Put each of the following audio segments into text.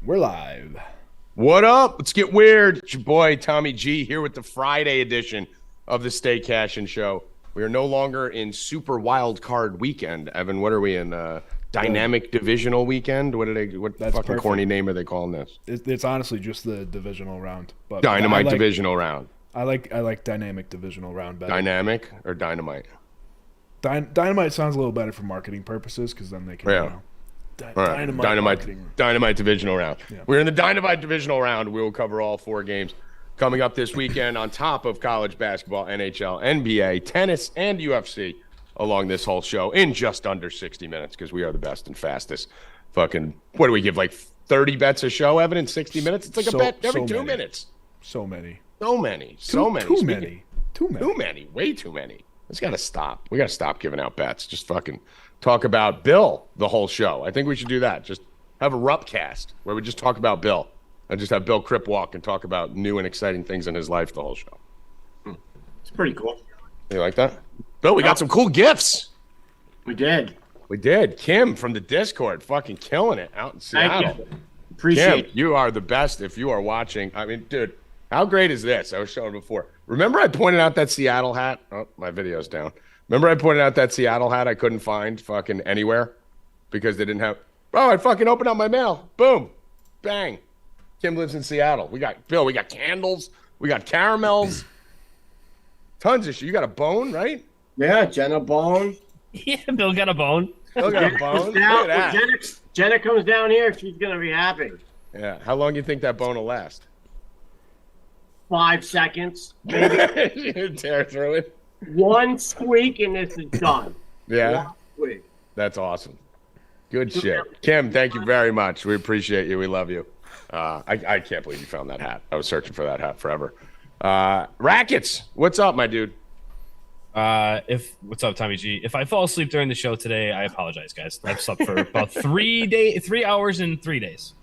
We're live. What up? Let's get weird. It's your boy Tommy G here with the Friday edition of the Stay Cashin show. We are no longer in Super Wild Card Weekend. Evan, what are we in? Dynamic Divisional Weekend? What That's fucking perfect. corny name are they calling this? It's honestly just the divisional round. But Dynamite I like, Divisional Round. I like dynamic divisional round better. Dynamic or Dynamite? Dynamite sounds a little better for marketing purposes because then they can. Yeah. You know, All right. marketing. Dynamite Divisional Round. Yeah. We're in the Dynamite Divisional Round. We will cover all 4 games coming up this weekend on top of college basketball, NHL, NBA, tennis, and UFC along this whole show in just under 60 minutes because we are the best and fastest. Fucking, what do we give, like 30 bets a show, Evan, in 60 minutes? It's like a bet every 2 minutes. So many. So many. Too many. Way too many. It's got to stop. We got to stop giving out bets. Just fucking talk about Bill the whole show. I think we should do that. Just have a Rupp cast where we just talk about Bill. And just have Bill Crip walk and talk about new and exciting things in his life the whole show. It's pretty cool. You like that? Bill, we got some cool gifts. We did. We did. Kim from the Discord fucking killing it out in Seattle. Thank you. Appreciate Kim, you are the best if you are watching. I mean, dude, how great is this? I was showing before. Remember I pointed out that Seattle hat? Oh, my video's down. Remember I pointed out that Seattle hat I couldn't find fucking anywhere because they didn't have. Oh, I fucking opened up my mail. Boom. Bang. Kim lives in Seattle. We got candles. We got caramels. Tons of shit. You got a bone, right? Yeah, Jenna Bone. Yeah, Bill got a bone. Still got a bone. Look Now, at when that. Jenna comes down here, she's going to be happy. Yeah. How long do you think that bone will last? 5 seconds. Maybe Tear through it. one squeak and this is done. Yeah. One squeak. That's awesome. Good shit. Kim, thank you very much. We appreciate you. We love you. I can't believe you found that hat. I was searching for that hat forever. Rackets, what's up, my dude? What's up, Tommy G? If I fall asleep during the show today, I apologize, guys. I've slept for about 3 hours and 3 days.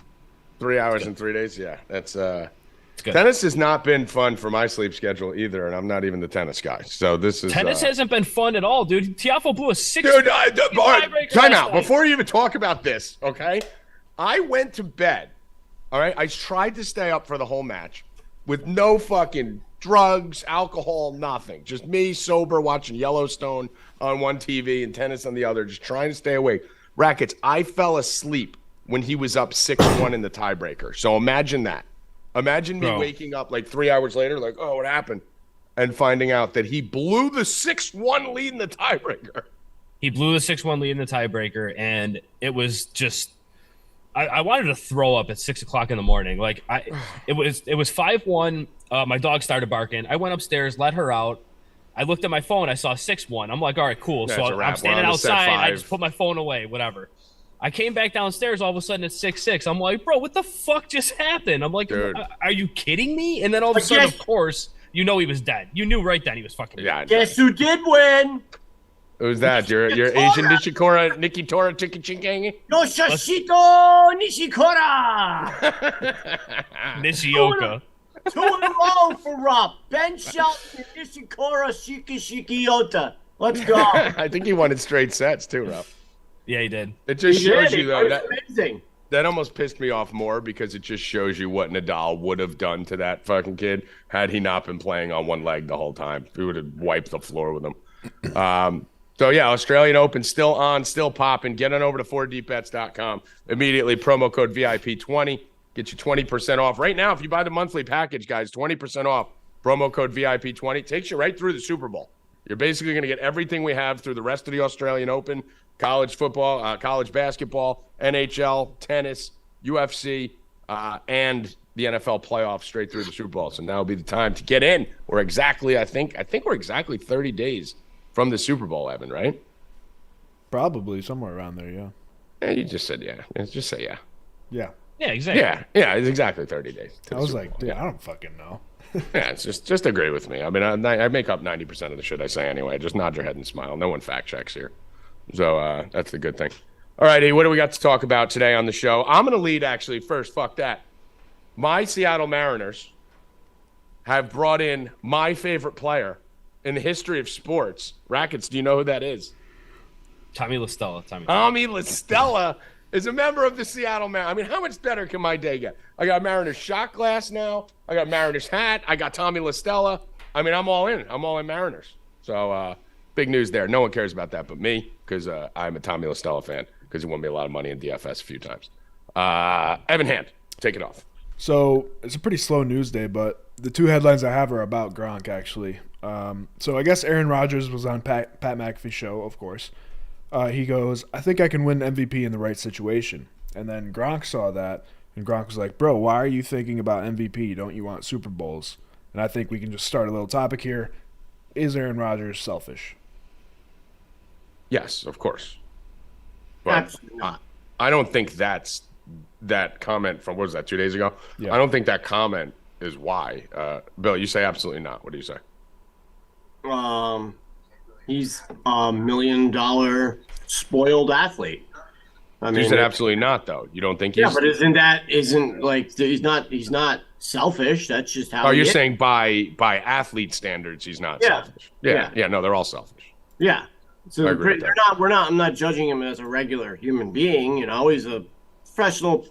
3 hours and 3 days? Yeah, that's It's good. tennis has not been fun for my sleep schedule either, and I'm not even the tennis guy. So this is Tennis hasn't been fun at all, dude. Tiafoe blew a 6. Dude, tiebreaker time last out. night. Before you even talk about this, okay? I went to bed, all right? I tried to stay up for the whole match with no fucking drugs, alcohol, nothing. Just me sober watching Yellowstone on one TV and tennis on the other, just trying to stay awake. Rackets, I fell asleep when he was up 6-1 in the tiebreaker. So imagine that. Imagine me Bro. waking up like 3 hours later, like, oh, what happened? And finding out that he blew the 6-1 lead in the tiebreaker. He blew the 6-1 lead in the tiebreaker, and it was just I wanted to throw up at 6 o'clock in the morning. Like it was 5-1. My dog started barking. I went upstairs, let her out. I looked at my phone. I saw 6-1. I'm like, all right, cool. That's a So wrap. I'm standing We're on to set outside. I 5. just put my phone away, whatever. I came back downstairs. All of a sudden, it's 6-6. I'm like, bro, what the fuck just happened? I'm like, Dude. are you kidding me? And then all of a But sudden, yes- of course, you know he was dead. You knew right then he was fucking Yeah, dead. Guess who did win? who's that? Your Asian Nikitora Tikichingangi? Yoshihito Nishikora. Nishioka. 2 in a row for Rupp. Ben Shelton and Nishikora Shikiota. Let's go. I think he won in straight sets too, Ruff. Yeah, he did. It just shows you though It that was amazing. that almost pissed me off more because it just shows you what Nadal would have done to that fucking kid had he not been playing on one leg the whole time. He would have wiped the floor with him. So yeah, Australian Open still on, still popping. Get on over to 4deepbets.com immediately. Promo code VIP20 get you 20% off right now. If you buy the monthly package, guys, 20% off. Promo code VIP20 takes you right through the Super Bowl. You're basically going to get everything we have through the rest of the Australian Open, college football, college basketball, NHL, tennis, UFC, and the NFL playoffs straight through the Super Bowl. So now will be the time to get in. We're exactly, I think we're exactly 30 days from the Super Bowl, Evan, right? Probably somewhere around there. Yeah. Yeah, you just said yeah. Just say yeah. Yeah. Yeah, exactly. Yeah, it's exactly 30 days. to I the was Super like, Bowl. dude, I don't fucking know. Yeah, it's just agree with me. I mean, I make up 90% of the shit I say anyway. Just nod your head and smile. No one fact checks here. So that's the good thing. All righty, what do we got to talk about today on the show? I'm going to lead actually first. Fuck that. My Seattle Mariners have brought in my favorite player in the history of sports. Rackets, do you know who that is? Tommy LaStella. Tommy LaStella is a member of the Seattle Mariners. I mean, how much better can my day get? I got Mariners shot glass now. I got Mariners hat. I got Tommy LaStella. I mean, I'm all in. I'm all in Mariners. So big news there. No one cares about that but me because I'm a Tommy LaStella fan because he won me a lot of money in DFS a few times. Evan Hand, take it off. So it's a pretty slow news day, but the two headlines I have are about Gronk, actually. So I guess Aaron Rodgers was on Pat McAfee's show, of course. He goes, I think I can win MVP in the right situation. And then Gronk saw that, and Gronk was like, bro, why are you thinking about MVP? Don't you want Super Bowls? And I think we can just start a little topic here. Is Aaron Rodgers selfish? Yes, of course. But Absolutely not. I don't think that comment from, what was that, 2 days ago? Yeah. I don't think that comment is why. Bill, you say absolutely not. What do you say? He's a $1 million spoiled athlete. I mean, You said absolutely not, though. You don't think he's... yeah, but isn't like he's not selfish. That's just how. Oh, you're he is. saying by athlete standards, he's not Yeah. selfish. Yeah. Yeah, no, they're all selfish. Yeah. So I agree with they're not. We're not. I'm not judging him as a regular human being. You know, he's a professional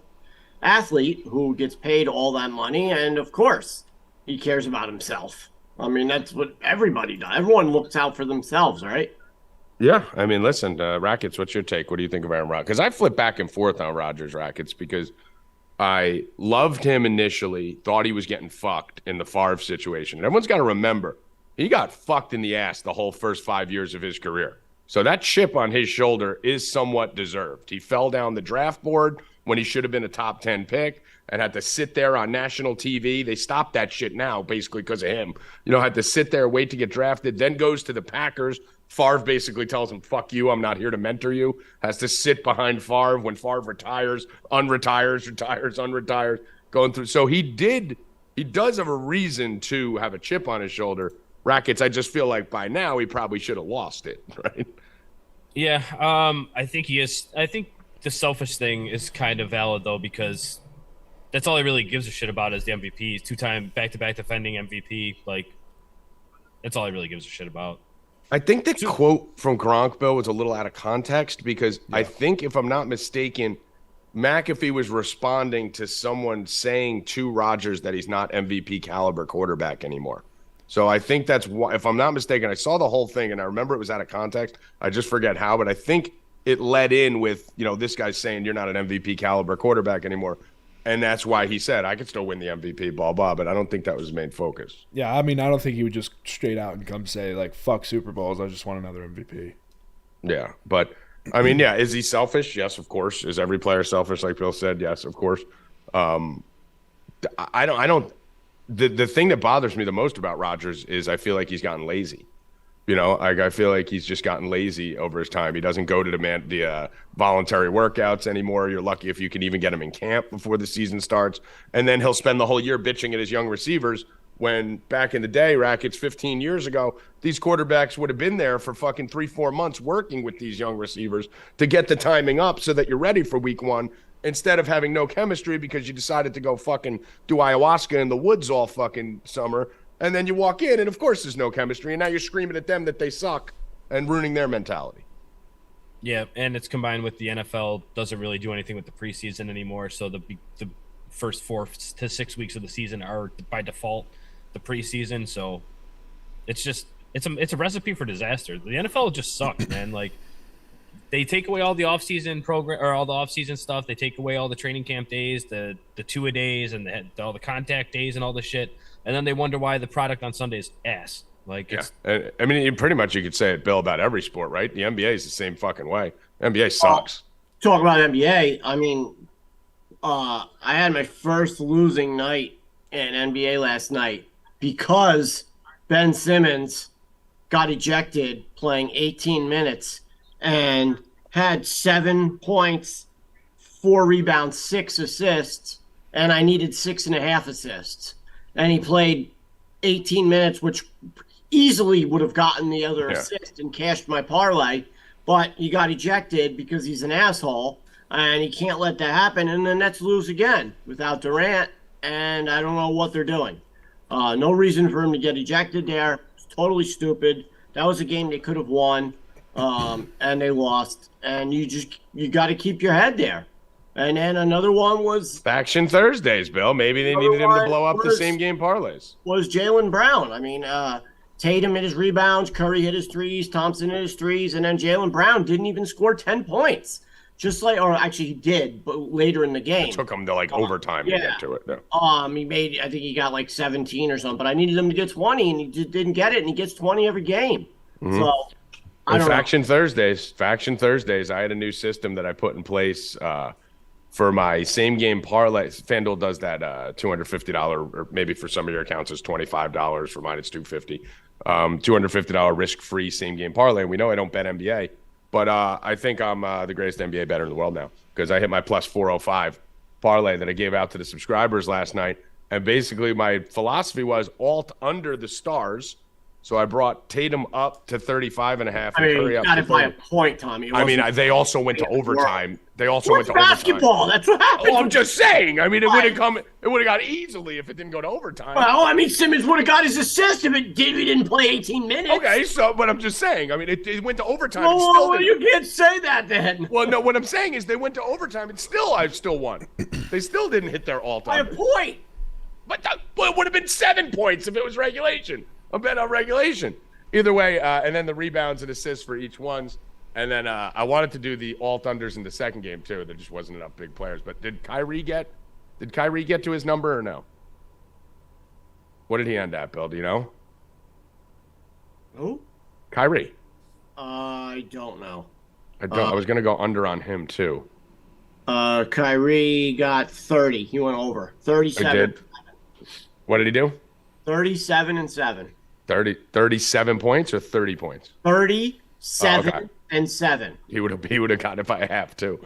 athlete who gets paid all that money, and of course, he cares about himself. I mean, that's what everybody does. Everyone looks out for themselves, right? Yeah, I mean, listen, Rackets, what's your take? What do you think of Aaron Rodgers? Because I flip back and forth on Rodgers Rackets because I loved him initially, thought he was getting fucked in the Favre situation. And everyone's got to remember, he got fucked in the ass the whole first 5 years of his career. So that chip on his shoulder is somewhat deserved. He fell down the draft board when he should have been a top 10 pick and had to sit there on national TV. They stopped that shit now, basically because of him. You know, had to sit there, wait to get drafted, then goes to the Packers. Favre basically tells him, fuck you, I'm not here to mentor you. Has to sit behind Favre when Favre retires, unretires, going through. So he does have a reason to have a chip on his shoulder. Rackets, I just feel like by now he probably should have lost it, right? Yeah, I think he is. I think the selfish thing is kind of valid, though, because that's all he really gives a shit about is the MVP. He's two-time back-to-back defending MVP. Like, that's all he really gives a shit about. I think the quote from Gronk, Bill, was a little out of context because I think, if I'm not mistaken, McAfee was responding to someone saying to Rodgers that he's not MVP caliber quarterback anymore. So I think that's why, if I'm not mistaken, I saw the whole thing and I remember it was out of context. I just forget how, but I think it led in with, you know, this guy's saying you're not an MVP caliber quarterback anymore. And that's why he said, I could still win the MVP, blah, blah, but I don't think that was his main focus. Yeah, I mean, I don't think he would just straight out and come say, like, fuck Super Bowls, I just want another MVP. Yeah, but, I mean, yeah, is he selfish? Yes, of course. Is every player selfish, like Bill said? Yes, of course. I don't. The thing that bothers me the most about Rodgers is I feel like he's gotten lazy. You know, like I feel like he's just gotten lazy over his time. He doesn't go to the voluntary workouts anymore. You're lucky if you can even get him in camp before the season starts. And then he'll spend the whole year bitching at his young receivers when back in the day, Rackets 15 years ago, these quarterbacks would have been there for fucking 3-4 months working with these young receivers to get the timing up so that you're ready for week one instead of having no chemistry because you decided to go fucking do ayahuasca in the woods all fucking summer. And then you walk in, and of course there's no chemistry, and now you're screaming at them that they suck and ruining their mentality. Yeah, and it's combined with the NFL doesn't really do anything with the preseason anymore, so the first 4 to 6 weeks of the season are by default the preseason. So it's a recipe for disaster. The NFL just sucks, man. Like, they take away all the off-season program or all the off-season stuff. They take away all the training camp days, the two-a-days, and all the contact days and all this shit. And then they wonder why the product on Sunday is ass. Like, yeah. I mean, pretty much you could say it, Bill, about every sport, right? The NBA is the same fucking way. NBA sucks. Talk about NBA. I mean, I had my first losing night in NBA last night because Ben Simmons got ejected playing 18 minutes and had 7 points, 4 rebounds, 6 assists, and I needed 6.5 assists. And he played 18 minutes, which easily would have gotten the other assist and cashed my parlay, but he got ejected because he's an asshole, and he can't let that happen. And the Nets lose again without Durant, and I don't know what they're doing. No reason for him to get ejected there. It's totally stupid. That was a game they could have won. and they lost. And you got to keep your head there. And then another one was Faction Thursdays, Bill. Maybe they needed him to blow up the same game parlays. Was Jaylen Brown. I mean, Tatum hit his rebounds, Curry hit his threes, Thompson hit his threes, and then Jaylen Brown didn't even score 10 points. Or actually he did, but later in the game. It took him to overtime to get to it. Yeah. I think he got 17 or something, but I needed him to get 20, and he just didn't get it, and he gets 20 every game. Mm-hmm. So, I don't Faction Thursdays, I had a new system that I put in place for my same game parlay. FanDuel does that $250, or maybe for some of your accounts it's $25. For mine it's $250. $250 risk-free same game parlay. We know I don't bet NBA, but I think I'm the greatest NBA bettor in the world now because I hit my plus 405 parlay that I gave out to the subscribers last night. And basically my philosophy was alt under the stars. So I brought Tatum up to 35.5. I mean, you got it by a point, Tommy. They also went to overtime. They also went to basketball. Overtime. That's what happened. Oh, I'm just saying. I mean, it would have got easily if it didn't go to overtime. Well, I mean, Simmons would have got his assist if he didn't play 18 minutes. Okay, but I'm just saying. I mean, it went to overtime. Well, you can't say that then. Well, no, what I'm saying is they went to overtime and I still won. They still didn't hit their all-time. By a point. But it would have been 7 points if it was regulation. I'm betting on regulation. Either way, and then the rebounds and assists for each ones. And then I wanted to do the alt-unders in the second game, too. There just wasn't enough big players. But did Kyrie get to his number or no? What did he end at, Bill? Do you know? Who? Kyrie. I don't know. I was going to go under on him, too. Kyrie got 30. He went over. 37. I did. What did he do? 37 and 7. 37 points or 30 points? 37 and 7. He would have gotten it by a half too.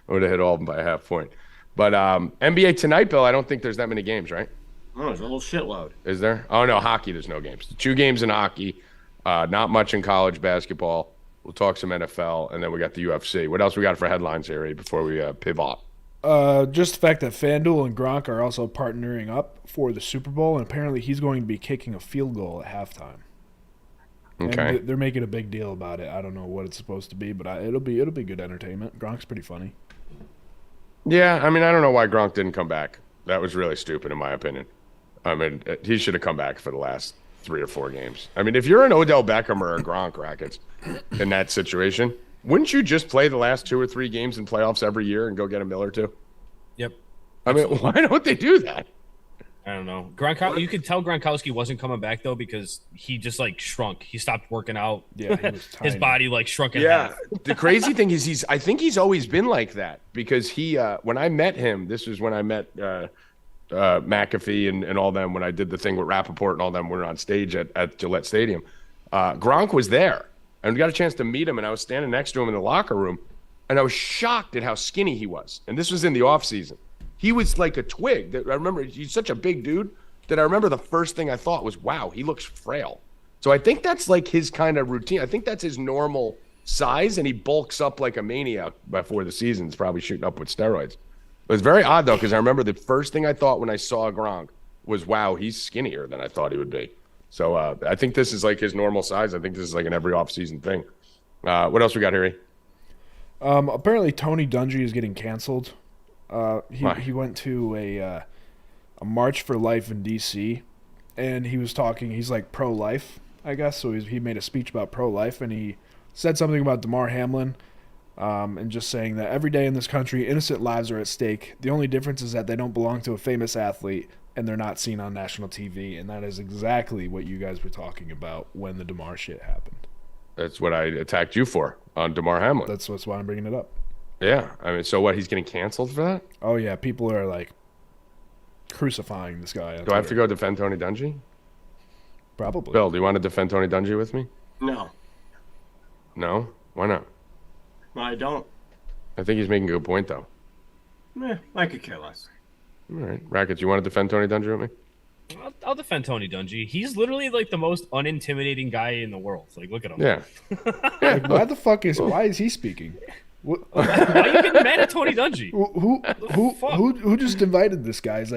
Would have hit all of them by a half point. But NBA tonight, Bill, I don't think there's that many games, right? Oh, there's a little shitload. Is there? Oh no, hockey. There's no games. 2 games in hockey. Not much in college basketball. We'll talk some NFL, and then we got the UFC. What else we got for headlines here before we pivot? Just the fact that FanDuel and Gronk are also partnering up for the Super Bowl, and apparently he's going to be kicking a field goal at halftime. Okay. And they're making a big deal about it. I don't know what it's supposed to be, but it'll be good entertainment. Gronk's pretty funny. Yeah, I mean, I don't know why Gronk didn't come back. That was really stupid, in my opinion. I mean, he should have come back for the last 3 or 4 games. I mean, if you're an Odell Beckham or a Gronk Rackets in that situation, wouldn't you just play the last 2 or 3 games in playoffs every year and go get a mill or 2? Yep. I mean, why don't they do that? I don't know. You could tell Gronkowski wasn't coming back though because he just shrunk. He stopped working out. Yeah, he was tiny. His body shrunk in Yeah. half. The crazy thing is I think he's always been like that because he when I met him, this was when I met McAfee and all them when I did the thing with Rappaport and all them. We were on stage at Gillette Stadium. Gronk was there and we got a chance to meet him, and I was standing next to him in the locker room, and I was shocked at how skinny he was. And this was in the off season. He was like a twig. I remember he's such a big dude that I remember the first thing I thought was, wow, he looks frail. So I think that's his kind of routine. I think that's his normal size, and he bulks up like a maniac before the season. He's probably shooting up with steroids. It was very odd, though, because I remember the first thing I thought when I saw Gronk was, wow, he's skinnier than I thought he would be. So I think this is his normal size. I think this is an every off-season thing. What else we got here? Apparently Tony Dungy is getting canceled. He went to a March for Life in D.C., and he was talking. He's pro-life, I guess. So he made a speech about pro-life, and he said something about DeMar Hamlin, and just saying that every day in this country, innocent lives are at stake. The only difference is that they don't belong to a famous athlete, and they're not seen on national TV. And that is exactly what you guys were talking about when the DeMar shit happened. That's what I attacked you for on DeMar Hamlin. That's why I'm bringing it up. Yeah, I mean, so what? He's getting canceled for that? Oh yeah, people are crucifying this guy. Do I have to go defend Tony Dungy? Probably. Bill, do you want to defend Tony Dungy with me? No. No? Why not? I don't. I think he's making a good point, though. I could care less. All right. Rackets, you want to defend Tony Dungy with me? I'll defend Tony Dungy. He's literally the most unintimidating guy in the world. Look at him. Yeah. Why is he speaking? Why are you getting mad at Tony Dungy? Who just invited this guy? He's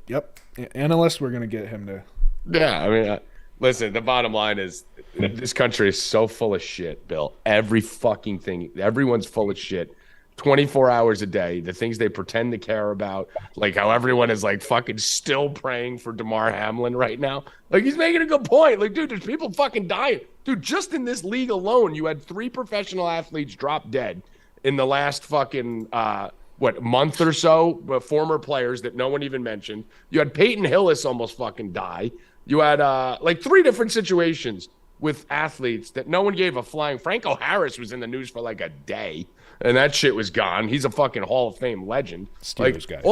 yep. Analyst, we're gonna get him to. Yeah, I mean, Listen, the bottom line is this country is so full of shit, Bill. Every fucking thing, everyone's full of shit. 24 hours a day, the things they pretend to care about, like how everyone is like fucking still praying for DeMar Hamlin right now. Like he's making a good point. Like, dude, there's people fucking dying. Dude, just in this league alone, you had 3 professional athletes drop dead in the last fucking month or so, former players that no one even mentioned. You had Peyton Hillis almost fucking die. You had like 3 different situations with athletes that no one gave a flying. Franco Harris was in the news for like a day, and that shit was gone. He's a fucking Hall of Fame legend. Steelers Like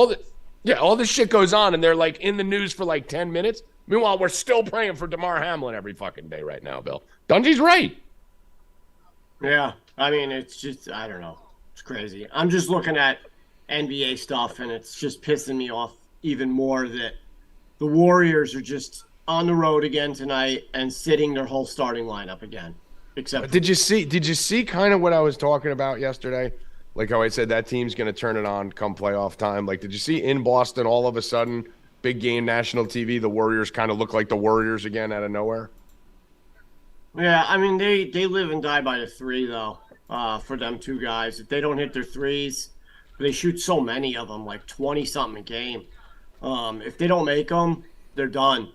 guy. all this shit goes on, and they're like in the news for like 10 minutes. Meanwhile, we're still praying for DeMar Hamlin every fucking day right now, Bill. Dungy's right. Yeah, I mean, it's just, I don't know. It's crazy. I'm just looking at NBA stuff, and it's just pissing me off even more that the Warriors are just on the road again tonight and sitting their whole starting lineup again. Except Did you see kind of what I was talking about yesterday? Like how I said that team's going to turn it on come playoff time. Like, did you see in Boston all of a sudden, big game, national TV, the Warriors kind of look like the Warriors again out of nowhere? Yeah, I mean, they live and die by the 3, though, for them 2 guys. If they don't hit their 3s, they shoot so many of them, like 20-something a game. If they don't make them, they're done.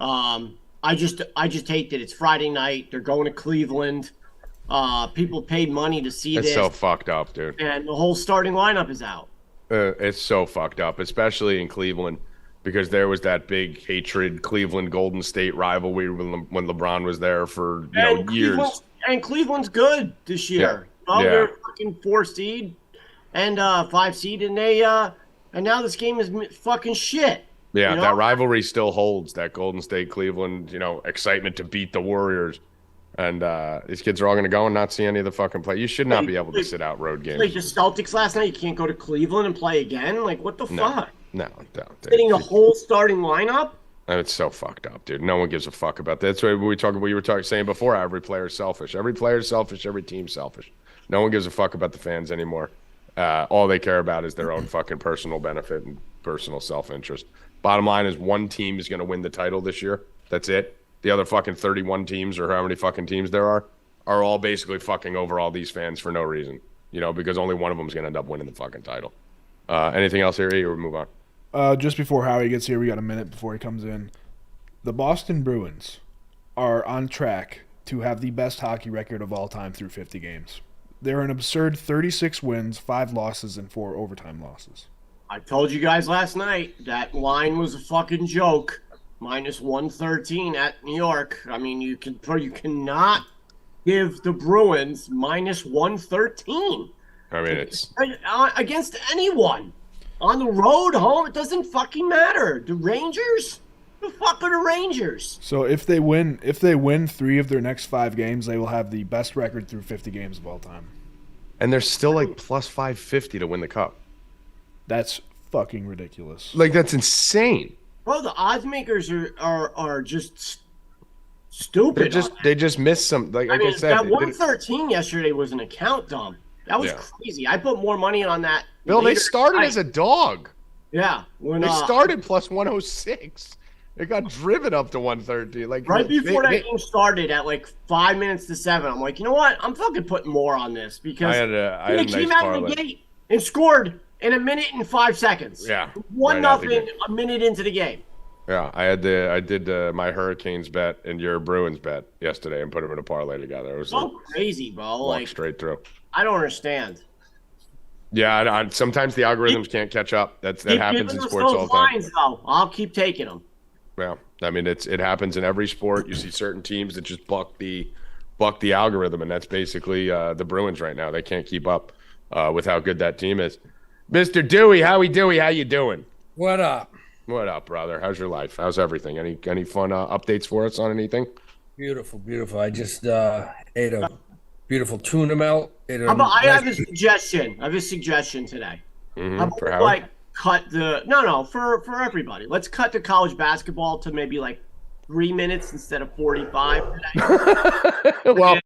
I just hate that it's Friday night. They're going to Cleveland. People paid money to see It's this. so fucked up, dude. And the whole starting lineup is out. It's so fucked up, especially in Cleveland, because there was that big hatred Cleveland Golden State rivalry when LeBron was there for years. And Cleveland's good this year. Yeah. Yeah. They're fucking 4 seed and 5 seed, and and now this game is fucking shit. Yeah, that rivalry still holds. That Golden State Cleveland, excitement to beat the Warriors. And these kids are all going to go and not see any of the fucking play. You should not be able to sit out road games. Like the Celtics last night, you can't go to Cleveland and play again? Like, what the fuck? No. Sitting the whole starting lineup? It's so fucked up, dude. No one gives a fuck about that. That's what we were saying before. Every player is selfish. Every player is selfish. Every team's selfish. No one gives a fuck about the fans anymore. All they care about is their own fucking personal benefit and personal self-interest. Bottom line is one team is going to win the title this year. That's it. The other fucking 31 teams or how many fucking teams there are all basically fucking over all these fans for no reason, because only one of them is going to end up winning the fucking title. Anything else here, or move on? Just before Howie gets here, we got a minute before he comes in. The Boston Bruins are on track to have the best hockey record of all time through 50 games. They're an absurd 36 wins, 5 losses, and 4 overtime losses. I told you guys last night that line was a fucking joke. Minus 113 at New York. I mean, you cannot give the Bruins minus 113. I mean, it's against anyone on the road, home. It doesn't fucking matter. The Rangers. The fuck are the Rangers? So if they win 3 of their next 5 games, they will have the best record through 50 games of all time. And they're still like plus 550 to win the cup. That's fucking ridiculous. Like, that's insane. Bro, the odds makers are just stupid. They just missed some. Like I said, that 113 yesterday was an account dump. That was crazy. I put more money on that. Bill, they started as a dog. Yeah, they started plus 106. It got driven up to 113. Like right before that game started at like 5 minutes to 7. I'm like, you know what? I'm fucking putting more on this because they came out of the gate and scored in 1 minute and 5 seconds. Yeah, 1-0 a minute into the game. Yeah, I did my Hurricanes bet and your Bruins bet yesterday and put them in a parlay together. It was so crazy, bro. Like straight through. I don't understand. Yeah, sometimes the algorithms can't catch up. That happens in sports all the time. Lines, though. I'll keep taking them. Yeah, I mean it happens in every sport. You see certain teams that just buck the algorithm, and that's basically the Bruins right now. They can't keep up with how good that team is. Mr. Dewey, Howie Dewey, how you doing? What up? What up, brother? How's your life? How's everything? Any fun updates for us on anything? Beautiful. I just ate a beautiful tuna melt. I have a suggestion. I have a suggestion today. Mm-hmm, for Howie? Cut the for everybody. Let's cut the college basketball to maybe like 3 minutes instead of 45 today. Well,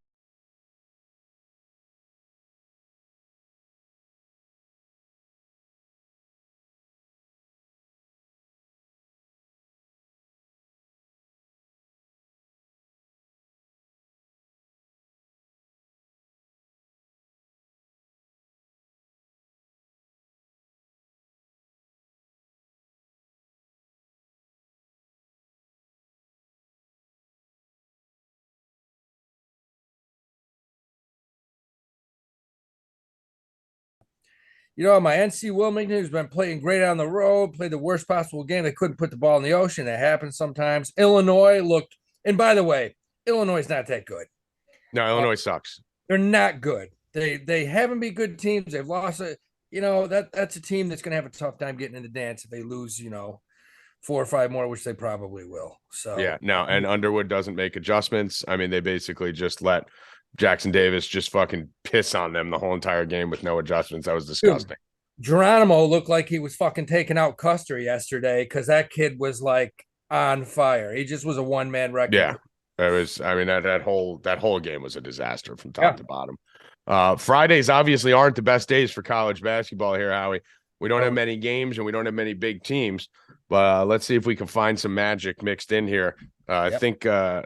my NC Wilmington, who's been playing great on the road, played the worst possible game. They couldn't put the ball in the ocean. That happens sometimes. Illinois looked, and by the way, Illinois is not that good. No, Illinois sucks. They're not good. They haven't been good teams. They've lost it. That's a team that's going to have a tough time getting in the dance if they lose, 4 or 5 more, which they probably will. So yeah, no, and Underwood doesn't make adjustments. I mean, they basically just let Jackson Davis just fucking piss on them the whole entire game with no adjustments. That was disgusting. Dude, Geronimo looked like he was fucking taking out Custer yesterday because that kid was like on fire. He just was a one-man record. Yeah, it was. I mean, that whole game was a disaster from top to bottom. Fridays obviously aren't the best days for college basketball here, Howie. We don't have many games and we don't have many big teams, but let's see if we can find some magic mixed in here. I think I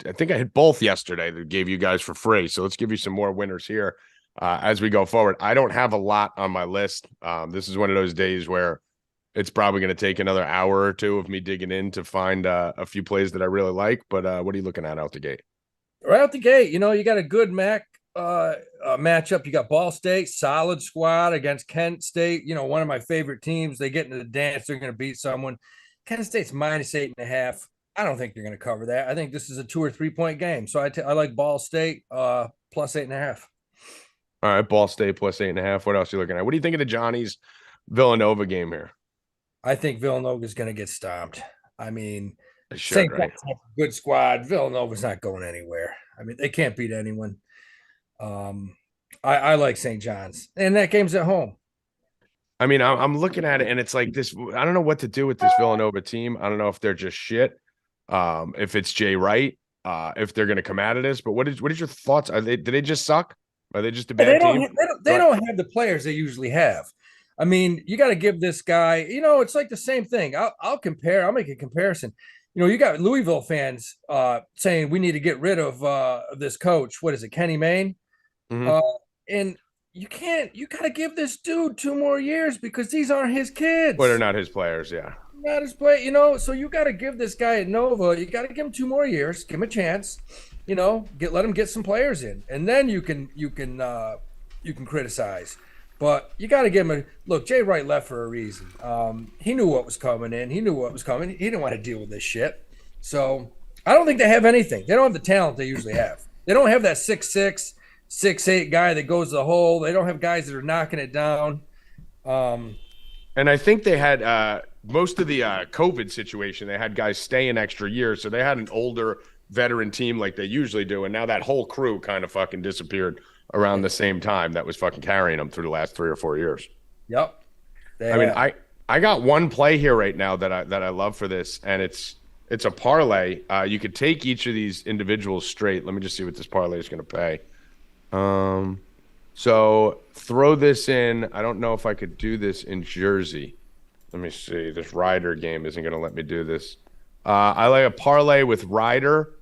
hit both yesterday that gave you guys for free. So let's give you some more winners here as we go forward. I don't have a lot on my list. This is one of those days where it's probably going to take another hour or two of me digging in to find a few plays that I really like. But what are you looking at out the gate? Right out the gate, you got a good matchup. You got Ball State, solid squad against Kent State. One of my favorite teams. They get into the dance. They're going to beat someone. Kent State's -8.5. I don't think they're going to cover that. I think this is a 2 or 3 point game. So I like Ball State +8.5. All right, Ball State +8.5. What else are you looking at? What do you think of the Johnny's Villanova game here? I think Villanova is going to get stomped. I mean, St. Right? Good squad. Villanova's not going anywhere. I mean, they can't beat anyone. I like St. John's, and that game's at home. I mean, I'm looking at it, and it's like this. I don't know what to do with this Villanova team. I don't know if they're just shit. If it's Jay Wright, if they're going to come out of this. But what is your thoughts? Do they just suck? Are they just a bad team? They don't have the players they usually have. I mean, you got to give this guy. It's like the same thing. I'll compare. I'll make a comparison. You got Louisville fans saying we need to get rid of this coach. What is it, Kenny Mayne? Mm-hmm. And you can't. You got to give this dude 2 more years because these aren't his kids. Well, they're not his players. Yeah, not his play. So you got to give this guy at Nova. You got to give him 2 more years. Give him a chance. Let him get some players in, and then you can criticize. But you got to give him a look. Jay Wright left for a reason. He knew what was coming in. He knew what was coming. He didn't want to deal with this shit. So I don't think they have anything. They don't have the talent they usually have. They don't have that 6'6", 6'8" guy that goes to the hole. They don't have guys that are knocking it down. And I think they had most of the COVID situation. They had guys stay an extra year, so they had an older veteran team like they usually do. And now that whole crew kind of fucking disappeared around the same time that was fucking carrying them through the last 3 or 4 years. Yep. I mean, I got one play here right now that I love for this, and it's a parlay. You could take each of these individuals straight. Let me just see what this parlay is going to pay. So throw this in. I don't know if I could do this in Jersey. Let me see. This Ryder game isn't going to let me do this. I like a parlay with Ryder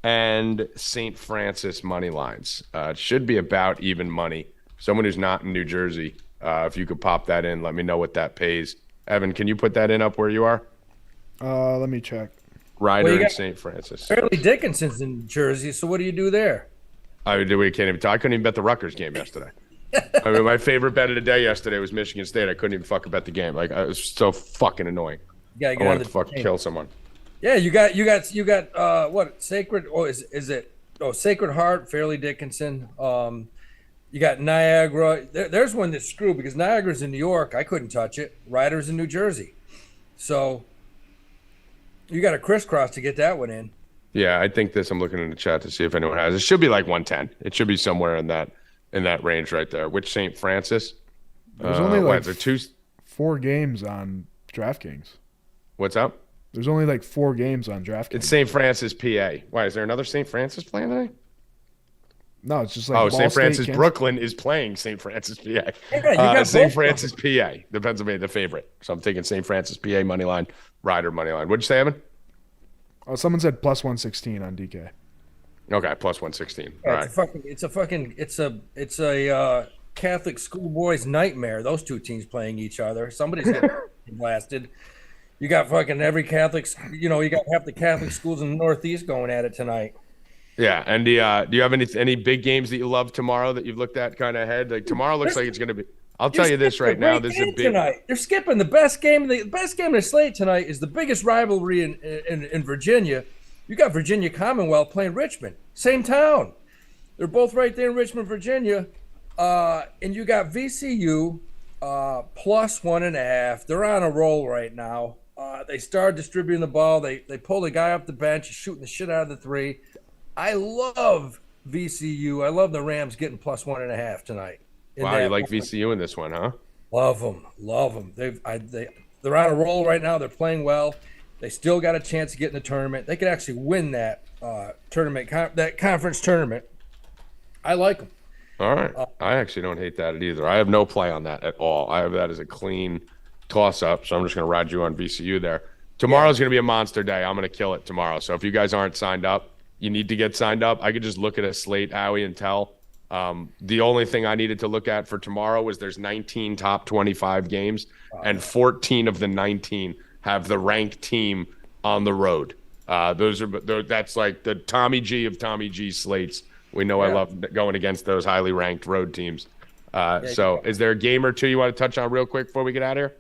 and St. Francis money lines. It should be about even money. Someone who's not in New Jersey, if you could pop that in, let me know what that pays. Evan, can you put that in up where you are? Let me check. Ryder and St. Francis. Fairleigh Dickinson's in Jersey, so what do you do there? We can't even talk. I couldn't even bet the Rutgers game yesterday. I mean, my favorite bet of the day yesterday was Michigan State. I couldn't even fucking bet the game. Like, it was so fucking annoying. I wanted to fucking kill someone. Yeah, you got what Sacred? Oh, is it? Oh, Sacred Heart, Fairleigh Dickinson. You got Niagara. There's one that's screwed because Niagara's in New York. I couldn't touch it. Ryder's in New Jersey, so you got to crisscross to get that one in. Yeah, I think this. I'm looking in the chat to see if anyone has. It should be like 110. It should be somewhere in that range right there. Which St. Francis? There's only like there 4 games on DraftKings. What's up? There's only like 4 games on DraftKings. It's St. Francis, PA. Why, is there another St. Francis playing today? No, it's just like St. Francis, Brooklyn is playing St. Francis, PA. You got St. Francis, PA, the Pennsylvania, the favorite. So I'm taking St. Francis, PA money line, Ryder money line. What'd you say, Evan? Oh, someone said +116 on DK. Okay, +116. Yeah, all right. It's a Catholic schoolboy's nightmare. Those 2 teams playing each other. Somebody's getting blasted. You got fucking every Catholic, you got half the Catholic schools in the Northeast going at it tonight. Yeah, and do you have any big games that you love tomorrow that you've looked at kind of ahead? Like tomorrow looks like it's going to be. I'll tell you this right now. This is a big tonight. They're skipping the best game. The best game of the slate tonight is the biggest rivalry in Virginia. You got Virginia Commonwealth playing Richmond, same town. They're both right there in Richmond, Virginia, and you got VCU plus 1.5. They're on a roll right now. They started distributing the ball. They pulled a guy off the bench, shooting the shit out of the three. I love VCU. I love the Rams getting plus 1.5 tonight. Wow, you like VCU in this one, huh? Love them. They're on a roll right now. They're playing well. They still got a chance to get in the tournament. They could actually win that tournament, that conference tournament. I like them. All right. I actually don't hate that either. I have no play on that at all. I have that as a clean toss-up, so I'm just going to ride you on VCU there. Tomorrow's going to be a monster day. I'm going to kill it tomorrow. So if you guys aren't signed up, you need to get signed up. I could just look at a slate, Howie, and tell. The only thing I needed to look at for tomorrow was there's 19 top 25 games, and 14 of the 19 have the ranked team on the road. That's like the Tommy G of Tommy G slates. We know I love going against those highly ranked road teams. So is there a game or two you want to touch on real quick before we get out of here?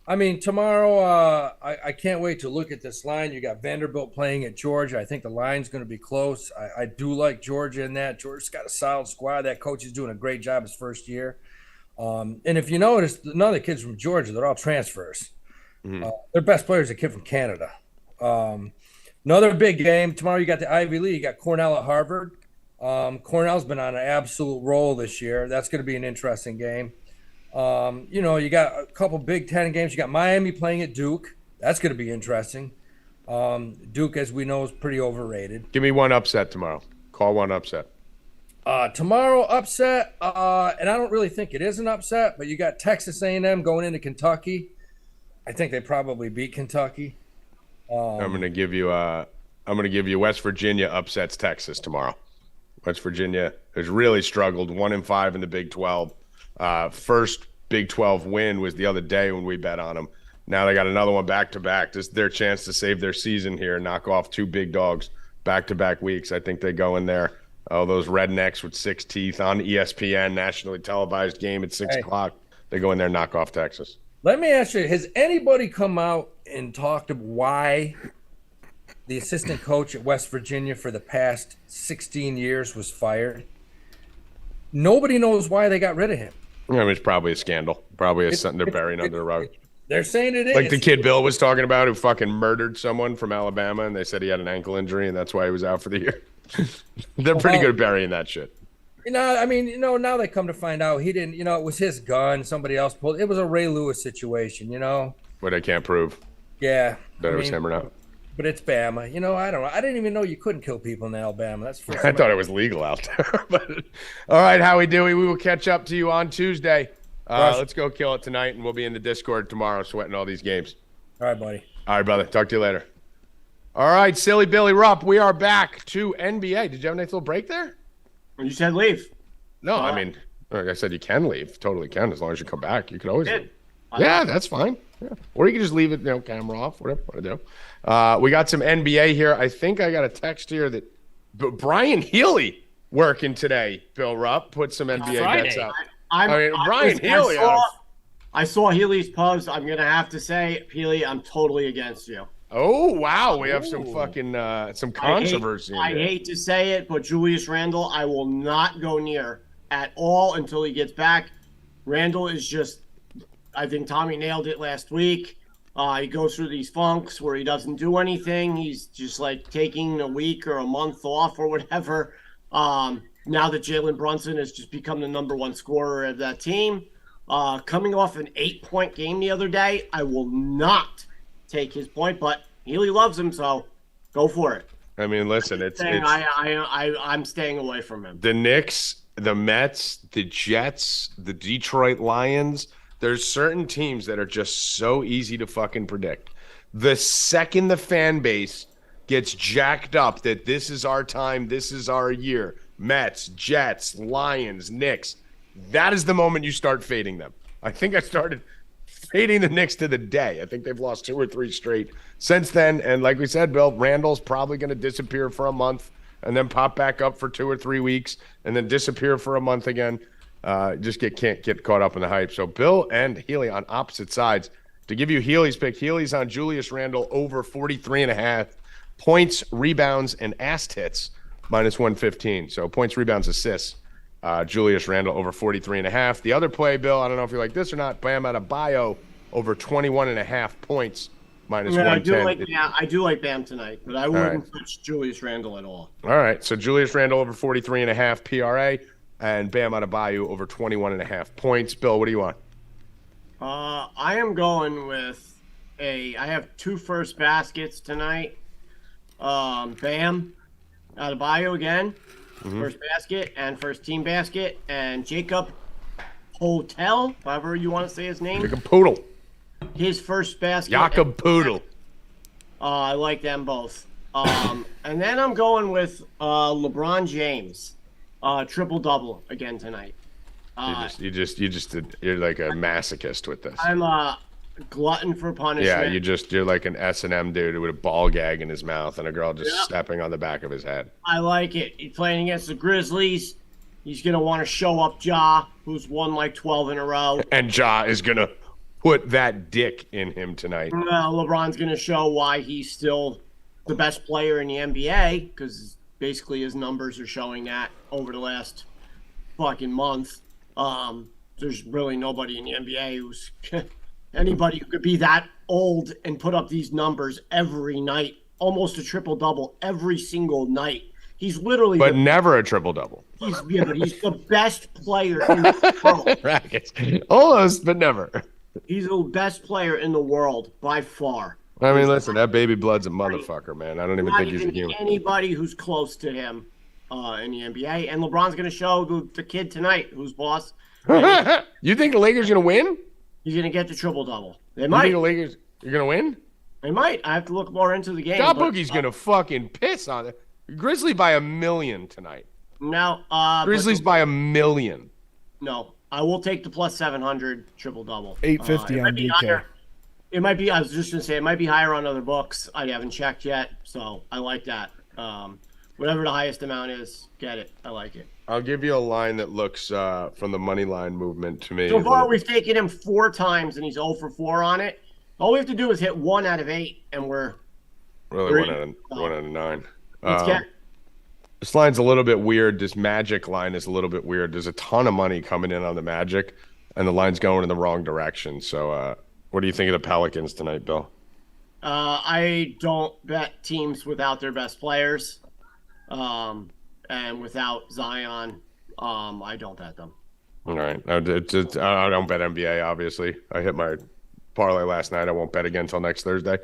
I mean, tomorrow, I can't wait to look at this line. You got Vanderbilt playing at Georgia. I think the line's going to be close. I do like Georgia in that. Georgia's got a solid squad. That coach is doing a great job his first year. And if you notice, none of the kids from Georgia, they're all transfers. Their best player is a kid from Canada. Another big game. Tomorrow you got the Ivy League. You got Cornell at Harvard. Cornell's been on an absolute roll this year. That's going to be an interesting game. You got a couple Big Ten games. You got Miami playing at Duke. That's going to be interesting. Duke, as we know, is pretty overrated. Give me one upset tomorrow. Call one upset. Tomorrow upset, and I don't really think it is an upset, but you got Texas A&M going into Kentucky. I think they probably beat Kentucky. I'm going to give you West Virginia upsets Texas tomorrow. West Virginia has really struggled, 1-5 in the Big 12. First Big 12 win was the other day when we bet on them. Now they got another one back-to-back. This is their chance to save their season here, knock off two big dogs back-to-back weeks. I think they go in there. Oh, those rednecks with 6 teeth on ESPN, nationally televised game at 6 o'clock. They go in there and knock off Texas. Let me ask you, has anybody come out and talked about why the assistant coach at West Virginia for the past 16 years was fired? Nobody knows why they got rid of him. I mean, it's probably a scandal. Probably it's something they're burying under the rug. They're saying it is. Like the kid Bill was talking about who fucking murdered someone from Alabama, and they said he had an ankle injury, and that's why he was out for the year. They're pretty good at burying that shit. Now they come to find out he didn't, it was his gun. Somebody else pulled. It was a Ray Lewis situation, But I can't prove. Yeah. That it was him or not. But it's Bama. I don't know. I didn't even know you couldn't kill people in Alabama. That's for I thought it was legal out there. But all right, Howie Dewey, we will catch up to you on Tuesday. Let's go kill it tonight, and we'll be in the Discord tomorrow sweating all these games. All right, buddy. All right, brother. Talk to you later. All right, Silly Billy Rupp, we are back to NBA. Did you have a nice little break there? You said leave. No, I mean, like I said, you can leave. Totally can, as long as you come back. You can always leave. Yeah, that's fine. Yeah. Or you can just leave it, camera off, whatever you want to do. We got some NBA here. I think I got a text here that Brian Healy working today, Bill Rupp, put some NBA bets out. Brian Healy. I saw Healy's post. I'm going to have to say, Healy, I'm totally against you. Oh, wow. We have some fucking some controversy. I hate to say it, but Julius Randle, I will not go near at all until he gets back. Randle is just, I think Tommy nailed it last week. He goes through these funks where he doesn't do anything. He's just like taking a week or a month off or whatever. Now that Jalen Brunson has just become the number one scorer of that team. Coming off an 8-point game the other day, I will not take his point, but Healy loves him, so go for it. I mean, listen, I'm staying away from him. The Knicks, the Mets, the Jets, the Detroit Lions, there's certain teams that are just so easy to fucking predict. The second the fan base gets jacked up that this is our time, this is our year, Mets, Jets, Lions, Knicks, that is the moment you start fading them. I think I started fading the Knicks to the day. I think they've lost 2 or 3 straight since then. And like we said, Bill, Randall's probably going to disappear for a month and then pop back up for 2 or 3 weeks and then disappear for a month again. Can't get caught up in the hype. So Bill and Healy on opposite sides. To give you Healy's pick, Healy's on Julius Randle over 43.5 points, rebounds, and assist hits -115. So points, rebounds, assists. Julius Randle over 43.5. The other play, Bill, I don't know if you like this or not. Bam Adebayo over 21.5 points -110. I do like Bam tonight, but I wouldn't touch Julius Randle at all. All right. So Julius Randle over 43.5 PRA and Bam Adebayo over 21.5 points. Bill, what do you want? I am going with I have 2 first baskets tonight. Bam Adebayo again, first basket and first team basket, and Jacob Hotel, however you want to say his name. Jacob Poodle. His first basket. Jakob Poodle. I like them both. And then I'm going with LeBron James, triple double again tonight. You're like a masochist with this. I'm a glutton for punishment. Yeah, you're like an S&M dude with a ball gag in his mouth and a girl just stepping on the back of his head. I like it. He's playing against the Grizzlies. He's gonna want to show up Ja, who's won like 12 in a row. And Ja is gonna put that dick in him tonight. LeBron's gonna show why he's still the best player in the NBA, because basically his numbers are showing that over the last fucking month. There's really nobody in the NBA who's anybody who could be that old and put up these numbers every night, almost a triple double every single night. He's literally, but never a triple double. But he's the best player in the world. Rackets, almost, but never. He's the best player in the world by far. I mean, listen, that baby blood's a motherfucker, man. I don't even think he's a human. Anybody who's close to him in the NBA, and LeBron's going to show the kid tonight who's boss. You think the Lakers are going to win? He's going to get the triple double. They might. You think the Lakers are going to win? They might. I have to look more into the game. Top Boogie's going to fucking piss on it. Grizzlies by 1 million tonight. No. Grizzlies by 1 million. No. I will take the plus 700 triple double. 850 on DK. It might be. I was just gonna say it might be higher on other books. I haven't checked yet, so I like that. Whatever the highest amount is, get it. I like it. I'll give you a line that looks from the money line movement to me. So far, we've taken him 4 times, and he's 0 for 4 on it. All we have to do is hit 1 out of 8, and we're really 1 out of 9. Let's get. This line's a little bit weird. This Magic line is a little bit weird. There's a ton of money coming in on the Magic, and the line's going in the wrong direction. So, what do you think of the Pelicans tonight, Bill? I don't bet teams without their best players, and without Zion, I don't bet them. All right. I don't bet NBA, obviously. I hit my parlay last night. I won't bet again until next Thursday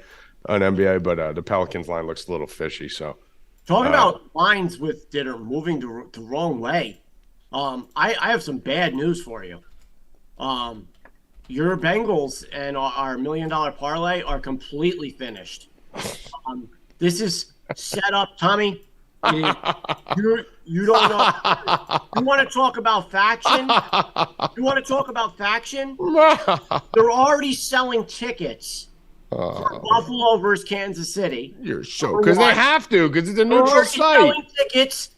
on NBA, but the Pelicans line looks a little fishy, so. Talking about lines that are moving the wrong way, I have some bad news for you. Your Bengals and our $1 million parlay are completely finished. This is set up, Tommy. You don't know. You want to talk about faction? They're already selling tickets for Buffalo versus Kansas City. You're so because they have to because it's a neutral site. Selling tickets.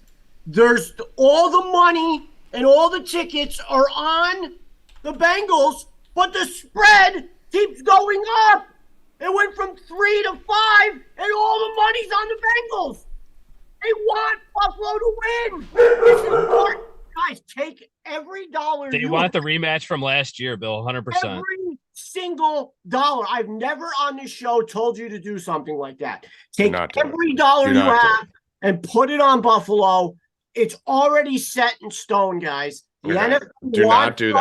There's all the money and all the tickets are on the Bengals, but the spread keeps going up. It went from 3 to 5, and all the money's on the Bengals. They want Buffalo to win. This is important. Guys, take every dollar. They want the rematch from last year, Bill, 100%. Every single dollar. I've never on this show told you to do something like that. Take every dollar you have and put it on Buffalo. It's already set in stone, guys. Do not do that. Do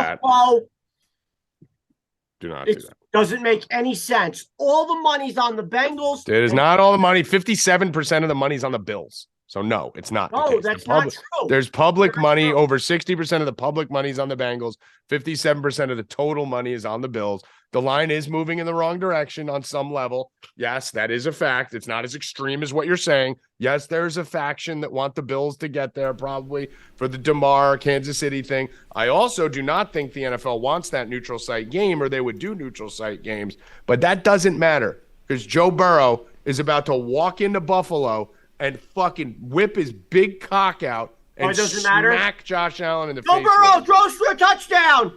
not do that. Doesn't make any sense. All the money's on the Bengals. It is not all the money. 57% of the money's on the Bills. So no, it's not. No, that's not true. There's public money. Over 60% of the public money is on the Bengals. 57% of the total money is on the Bills. The line is moving in the wrong direction on some level. Yes, that is a fact. It's not as extreme as what you're saying. Yes, there's a faction that want the Bills to get there probably for the DeMar Kansas City thing. I also do not think the NFL wants that neutral site game or they would do neutral site games. But that doesn't matter because Joe Burrow is about to walk into Buffalo and fucking whip his big cock out and it doesn't matter? smack Josh Allen in the Joe face. Burrow throws for a touchdown.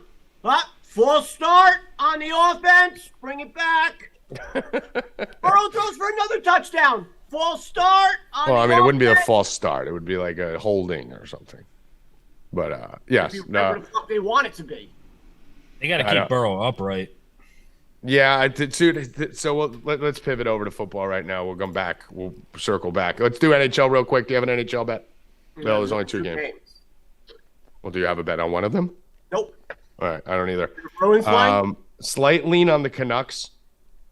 Full start on the offense. Bring it back. Burrow throws for another touchdown. Full start on the offense. It wouldn't be a false start. It would be like a holding or something. But, yes. Whatever the fuck they want it to be. They got to keep Burrow upright. Yeah, so let's pivot over to football right now. We'll come back. We'll circle back. Let's do NHL real quick. Do you have an NHL bet? No, there's only 2 games. Well, do you have a bet on one of them? Nope. All right, I don't either. Bruins line? Slight lean on the Canucks.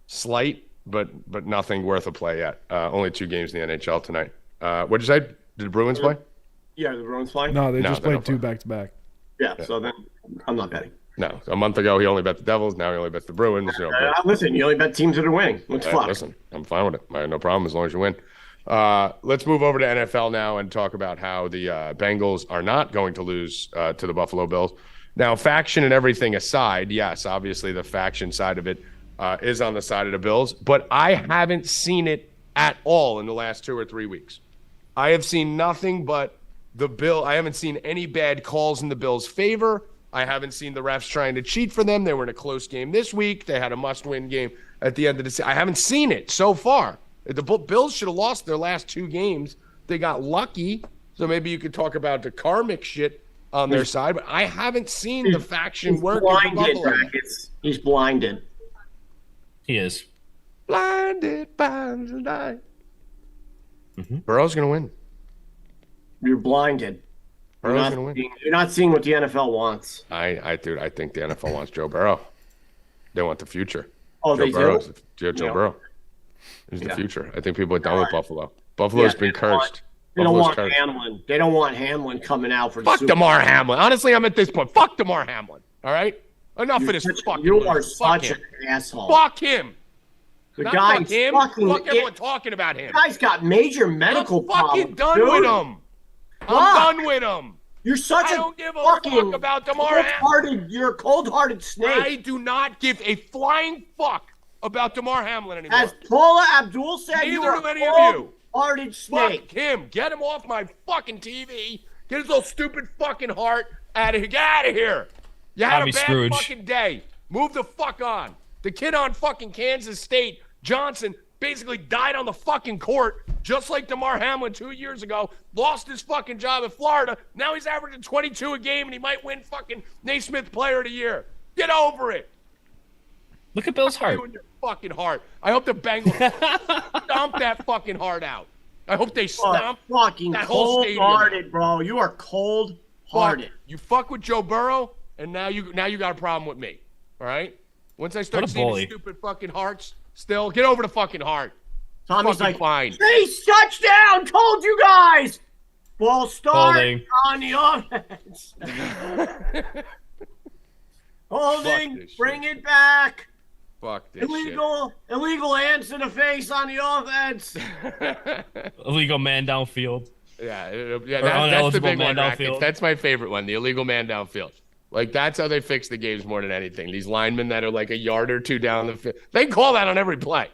Slight, but nothing worth a play yet. Only 2 games in the NHL tonight. What'd you say? Did the Bruins play? Yeah, the Bruins flying? No, they just played 2 back-to-back. Yeah, so then I'm not betting. No, a month ago he only bet the Devils. Now he only bets the Bruins. Listen, you only bet teams that are winning. Let's fuck. Listen, I'm fine with it. I have no problem as long as you win. Let's move over to NFL now and talk about how the Bengals are not going to lose to the Buffalo Bills. Now, faction and everything aside, yes, obviously the faction side of it is on the side of the Bills, but I haven't seen it at all in the last 2 or 3 weeks. I have seen nothing but I haven't seen any bad calls in the Bills' favor. I haven't seen the refs trying to cheat for them. They were in a close game this week. They had a must-win game at the end of the season. I haven't seen it so far. The Bills should have lost their last 2 games. They got lucky, so maybe you could talk about the karmic shit on their side, but I haven't seen the faction work. He's blinded. He is. Blinded by the light. Burrow's going to win. You're blinded. You're not seeing what the NFL wants. I think the NFL wants Joe Burrow. They want the future. Oh, Joe they Burrow do? Joe Burrow is the future. I think people are done with Buffalo. Buffalo's been cursed. They don't want Hamlin. They don't want Hamlin coming out for the Fuck DeMar Hamlin. Honestly, I'm at this point. Fuck DeMar Hamlin. All right? Enough of this fucking You are such an asshole. Fuck him. The Not guy's fuck him. fucking... Fuck everyone talking about him. The guy's got major medical problems, I'm fucking done dude. with him. I'm done with him. You're such I a don't give a fucking fuck about DeMar Hamlin. You're a cold-hearted snake. I do not give a flying fuck about DeMar Hamlin anymore. As Paula Abdul said, you are a cold-hearted snake. Fuck him. Get him off my fucking TV. Get his little stupid fucking heart out of here. Get out of here. You had a bad fucking day. Move the fuck on. The kid on fucking Kansas State, Johnson, basically died on the fucking court, just like DeMar Hamlin 2 years ago, lost his fucking job in Florida. Now he's averaging 22 a game, and he might win fucking Naismith Player of the Year. Get over it. Look at Bill's heart. You and your fucking heart. I hope the Bengals stomp that fucking heart out. I hope they stomp fucking that whole stadium. Cold-hearted, bro. You are cold-hearted. You fuck with Joe Burrow, and now you got a problem with me. All right? Once I start seeing the stupid fucking hearts, still, get over the fucking heart. Tommy's like, fine. Chase, touchdown! Told you guys! Ball start on the offense. Holding, bring it back. Fuck this Illegal hands to the face on the offense. Illegal man downfield. Yeah, that's the big one, Rackets. That's my favorite one, the illegal man downfield. Like, that's how they fix the games more than anything. These linemen that are like a yard or two down the field. They call that on every play.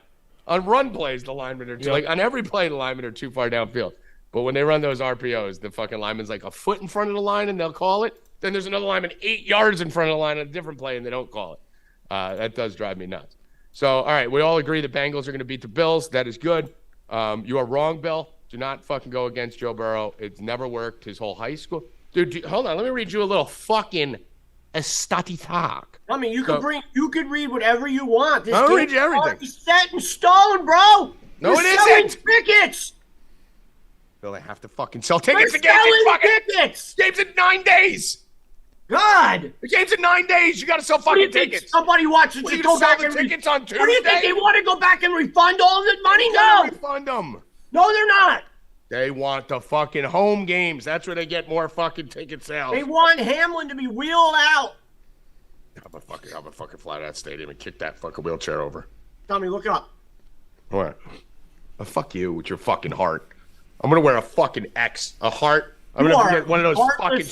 On run plays, the linemen are like on every play, the linemen are too far downfield. But when they run those RPOs, the fucking lineman's like a foot in front of the line and they'll call it. Then there's another lineman 8 yards in front of the line on a different play and they don't call it. That does drive me nuts. So, all right, we all agree the Bengals are going to beat the Bills. That is good. You are wrong, Bill. Do not fucking go against Joe Burrow. It's never worked his whole high school. Dude, hold on. Let me read you a little fucking statistic. I mean, you could read whatever you want. This I'll read you everything. It's set in stone, bro. No, You're it isn't. Tickets. Bill, they have to fucking sell tickets. They're The game's in selling fucking tickets. game's in 9 days. God. The game's in 9 days. You got to sell fucking tickets. Somebody watches What, it. you Go sell back the and tickets on Tuesday? What do you think? They want to go back and refund all of the money? No. Refund them. No, they're not. They want the fucking home games. That's where they get more fucking ticket sales. They want Hamlin to be wheeled out. I'm a fucking fly out of that stadium and kick that fucking wheelchair over. Tommy, look up. What? Fuck you with your fucking heart. I'm gonna wear a fucking X, a heart. I'm gonna get one of those fucking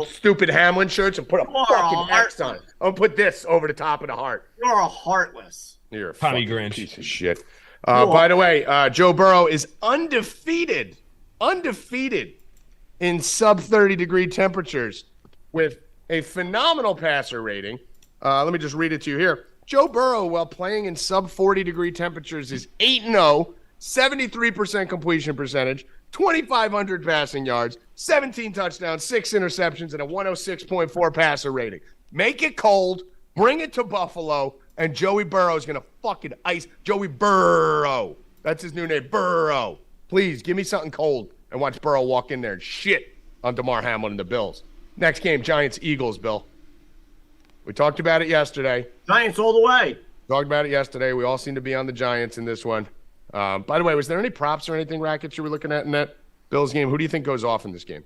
stupid Hamlin shirts and put a fucking X on it. I'm gonna put this over the top of the heart. You're a heartless. You're a Tommy fucking Grinch. piece of shit. By the way, Joe Burrow is undefeated in sub 30 degree temperatures with a phenomenal passer rating. Let me just read it to you here. Joe Burrow, while playing in sub 40 degree temperatures, is 8-0, 73% completion percentage, 2,500 passing yards, 17 touchdowns, 6 interceptions, and a 106.4 passer rating. Make it cold, bring it to Buffalo, and Joey Burrow is going to fucking ice. Joey Burrow. That's his new name, Burrow. Please, give me something cold and watch Burrow walk in there and shit on DeMar Hamlin and the Bills. Next game, Giants-Eagles, Bill. We talked about it yesterday. Giants all the way. Talked about it yesterday. We all seem to be on the Giants in this one. By the way, was there any props or anything, Rackets, you were looking at in that Bills game? Who do you think goes off in this game?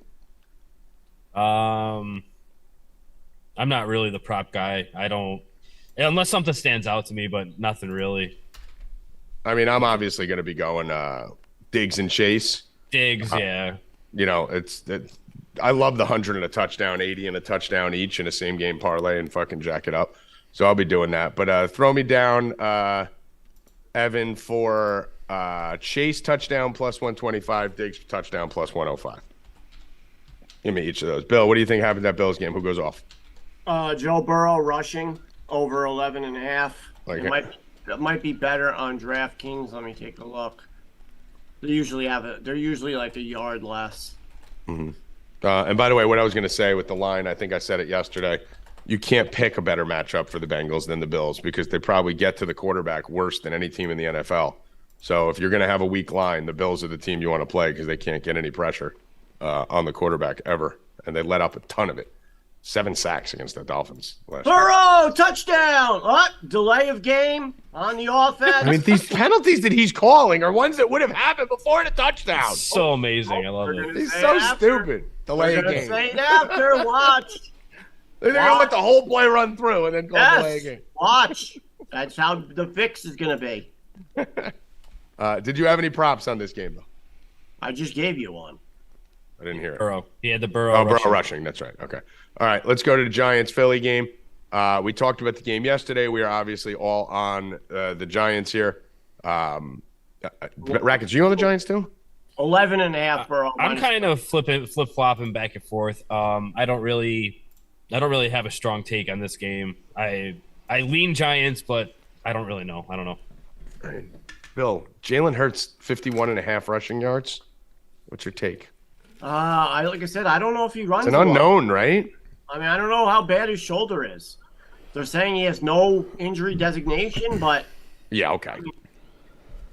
I'm not really the prop guy. I don't, unless something stands out to me, but nothing really. I mean, I'm obviously going to be going Diggs and Chase. Diggs, yeah. You know, I love the 100 and a touchdown, 80 and a touchdown each in a same game parlay and fucking jack it up. So I'll be doing that. But throw me down, Evan, for Chase touchdown plus 125, Diggs touchdown plus 105. Give me each of those. Bill, what do you think happened in that Bills game? Who goes off? Joe Burrow rushing over 11.5. Okay. It might be better on DraftKings. Let me take a look. They're usually like a yard less. Mm-hmm. And by the way, what I was going to say with the line, I think I said it yesterday. You can't pick a better matchup for the Bengals than the Bills because they probably get to the quarterback worse than any team in the NFL. So if you're going to have a weak line, the Bills are the team you want to play because they can't get any pressure on the quarterback ever. And they let up a ton of it. 7 sacks against the Dolphins last year. Burrow, touchdown! What? Delay of game on the offense? I mean, these penalties that he's calling are ones that would have happened before the touchdown. So amazing. I love it. He's so stupid. Delay of game. Say it after. Watch. They're going to let the whole play run through and then call delay of game. Watch. That's how the fix is going to be. Did you have any props on this game, though? I just gave you one. I didn't hear it. Burrow. He had the Burrow. Oh, Burrow rushing. That's right. Okay. All right. Let's go to the Giants-Philly game. We talked about the game yesterday. We are obviously all on the Giants here. Rackets, you on the Giants too? 11.5 Burrow. I'm kind of flip-flopping back and forth. I don't really have a strong take on this game. I lean Giants, but I don't really know. I don't know. All right. Bill, Jalen Hurts 51.5 rushing yards. What's your take? Like I said, I don't know if he runs. It's an unknown, right? I mean, I don't know how bad his shoulder is. They're saying he has no injury designation, but yeah, okay.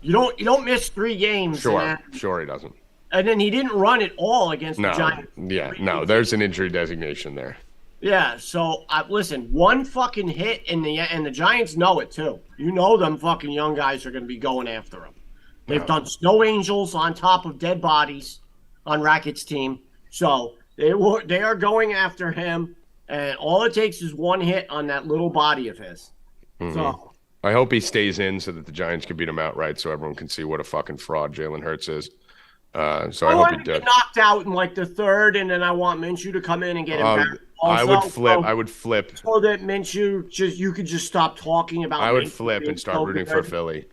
You don't miss 3 games. Sure he doesn't. And then he didn't run at all against the Giants. Yeah, no, there's an injury designation there. Yeah, so listen, one fucking hit and the Giants know it too. You know them fucking young guys are going to be going after him. They've done snow angels on top of dead bodies on Rackets' team, so they are going after him, and all it takes is one hit on that little body of his. Mm-hmm. So I hope he stays in so that the Giants can beat him outright, so everyone can see what a fucking fraud Jalen Hurts is. I hope he does. Knocked out in like the 3rd, and then I want Minshew to come in and get him back. Also, I would flip. So that Minshew you could just stop talking about. I would flip and start rooting for Philly,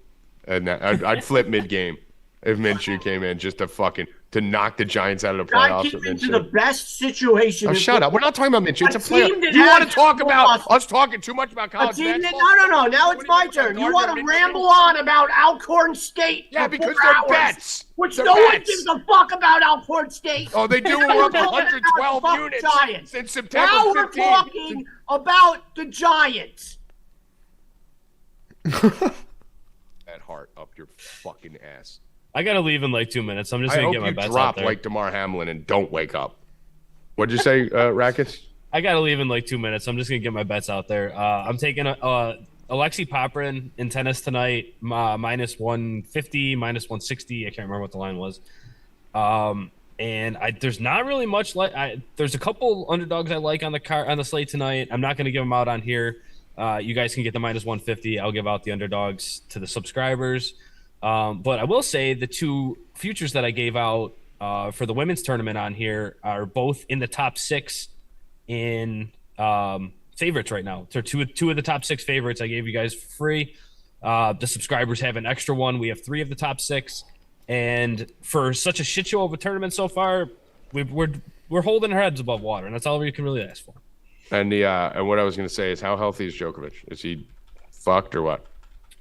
and I'd flip mid game if Minshew came in just to knock the Giants out of the playoffs. Get into the best situation. Oh, shut up! We're not talking about Minshew. It's a player. You want to talk about us talking too much about college basketball? No. Now it's my turn. You want to ramble on about Alcorn State? Yeah, because they're bets. Which no one gives a fuck about Alcorn State. Oh, they do. We're up 112 units since September 15th. Now we're talking about the Giants. That heart up your fucking ass. I gotta leave in like 2 minutes. I'm just gonna get my bets out there. I hope you drop like DeMar Hamlin and don't wake up. What'd you say, Rackets? I gotta leave in like 2 minutes. I'm just gonna get my bets out there. I'm taking Alexi Poprin in tennis tonight, minus 150, minus 160. I can't remember what the line was. And there's not really much. There's a couple underdogs I like on the slate tonight. I'm not gonna give them out on here. You guys can get the minus 150. I'll give out the underdogs to the subscribers. But I will say the 2 futures that I gave out for the women's tournament on here are both in the top 6 in favorites right now. So two of the top 6 favorites I gave you guys for free. The subscribers have an extra one. We have 3 of the top 6. And for such a shit show of a tournament so far, we're holding our heads above water, and that's all we can really ask for. And and what I was going to say is, how healthy is Djokovic? Is he fucked or what?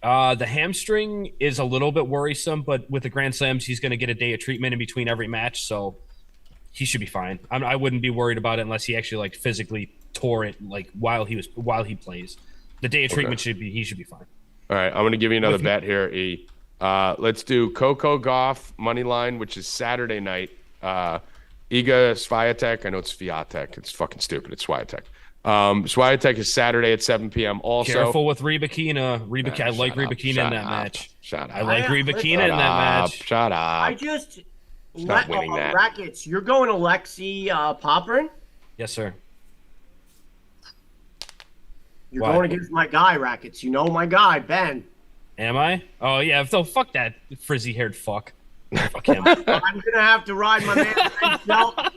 The hamstring is a little bit worrisome, but with the Grand Slams, he's going to get a day of treatment in between every match, so he should be fine. I wouldn't be worried about it unless he actually like physically tore it like while he plays. The day of treatment he should be fine. All right, I'm going to give you another bet here, E. Let's do Coco Gauff money line, which is Saturday night. Iga Swiatek. I know it's Swiatek. It's fucking stupid. It's Swiatek. Swiatek is Saturday at 7 p.m. Also, careful with Rybakina. I like Rybakina in that match. Shut up. I like Rybakina in that match. Shut up. I just winning that. Rackets. You're going Alexei Popyrin? Yes, sir. You're going against my guy, Rackets. You know my guy, Ben. Am I? Oh yeah. So fuck that frizzy-haired fuck. Fuck him. I'm gonna have to ride my man Ben Shelton.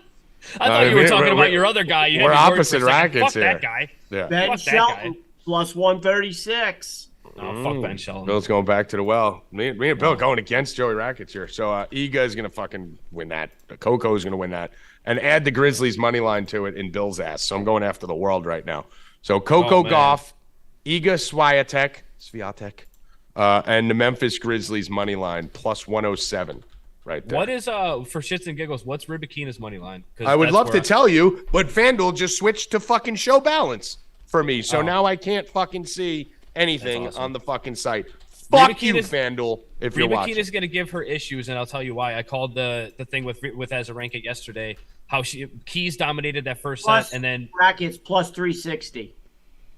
I thought you were talking about your other guy. We're opposite Rackets here. Fuck that guy. Yeah. Ben Shelton plus 136. Oh, fuck Ben Shelton. Bill's going back to the well. Me and Bill going against Joey Rackets here. So Iga is going to fucking win that. Coco is going to win that. And add the Grizzlies money line to it in Bill's ass. So I'm going after the world right now. So Coco Gauff, Iga Swiatek, and the Memphis Grizzlies money line plus 107 right there. What is, for shits and giggles, what's Rybakina's money line? I would love to tell you, but FanDuel just switched to fucking show balance for me. So now I can't fucking see anything on the fucking site. Fuck you, FanDuel, if you're watching. Rybakina's going to give her issues, and I'll tell you why. I called the thing with Azarenka yesterday, how Keys dominated that first set, and then Rackets plus 360.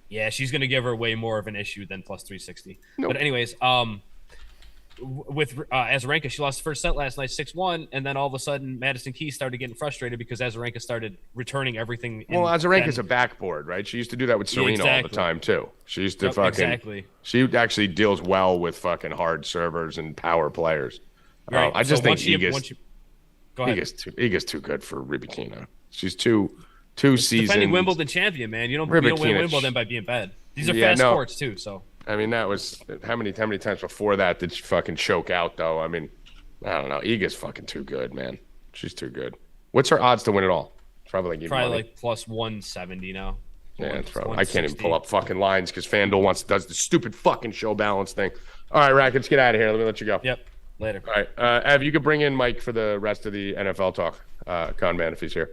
Yeah, she's going to give her way more of an issue than plus 360. Nope. But anyways, with Azarenka, she lost the first set last night 6-1, and then all of a sudden Madison Keys started getting frustrated because Azarenka started returning everything. Well, Azarenka's a backboard, right? She used to do that with Serena all the time too. She used to She actually deals well with fucking hard servers and power players. Right. I just think Iga's too good for Rybakina. She's too seasoned. Defending Wimbledon champion, man. You don't win Wimbledon by being bad. These are fast sports too, so. I mean, that was how many times before that did she fucking choke out though? I mean, I don't know. Iga's fucking too good, man. She's too good. What's her odds to win it all? Probably like plus 170 now. Yeah, it's probably. I can't even pull up fucking lines because FanDuel does the stupid fucking show balance thing. All right, Rackets, get out of here. Let me let you go. Yep. Later. All right, Ev, you could bring in Mike for the rest of the NFL talk. Con man, if he's here.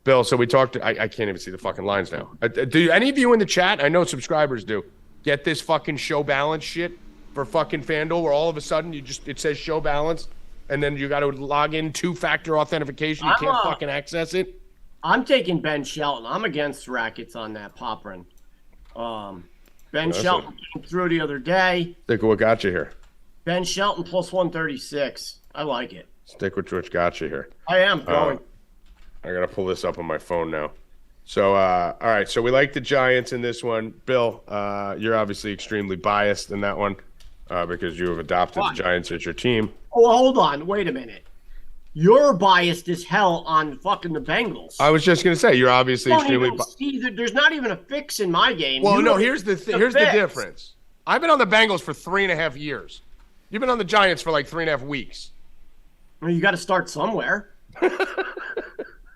Bill, so we talked. I can't even see the fucking lines now. Do any of you in the chat? I know subscribers do. Get this fucking show balance shit for fucking FanDuel, where all of a sudden it says show balance, and then you got to log in 2-factor authentication. You can't fucking access it. I'm taking Ben Shelton. I'm against Rackets on that Popyrin. Ben Shelton came through the other day. Stick with what got you here. Ben Shelton plus 136. I like it. Stick with what got you here. I am going. I gotta pull this up on my phone now. So, all right. So we like the Giants in this one. Bill, you're obviously extremely biased in that one because you have adopted the Giants as your team. Oh, hold on. Wait a minute. You're biased as hell on fucking the Bengals. I was just gonna say you're obviously extremely biased. There's not even a fix in my game. Well, no. Here's the difference. I've been on the Bengals for 3.5 years. You've been on the Giants for like 3.5 weeks. Well, you got to start somewhere.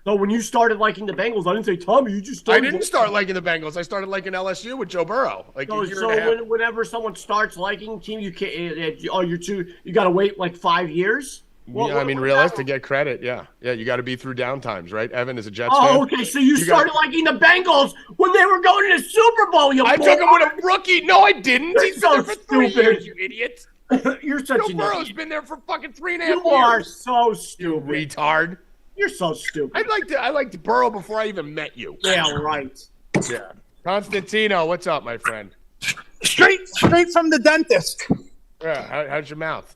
So when you started liking the Bengals, I didn't say, Tommy, you just started. I didn't start liking the Bengals. I started liking LSU with Joe Burrow. Whenever someone starts liking a team, you can't. You got to wait like 5 years. Realistic, get credit. Yeah. You got to be through downtimes, right? Evan is a Jets fan. Oh, okay. So you started liking the Bengals when they were going to the Super Bowl. I took him with a rookie. No, I didn't. He's been there for 3 years, you idiot. You're such Joe Burrow's been there for fucking 3.5 years. You are so stupid, retard. You're so stupid. I liked Burrow before I even met you. Yeah, right. Yeah. Constantino, what's up, my friend? Straight from the dentist. Yeah, how's your mouth?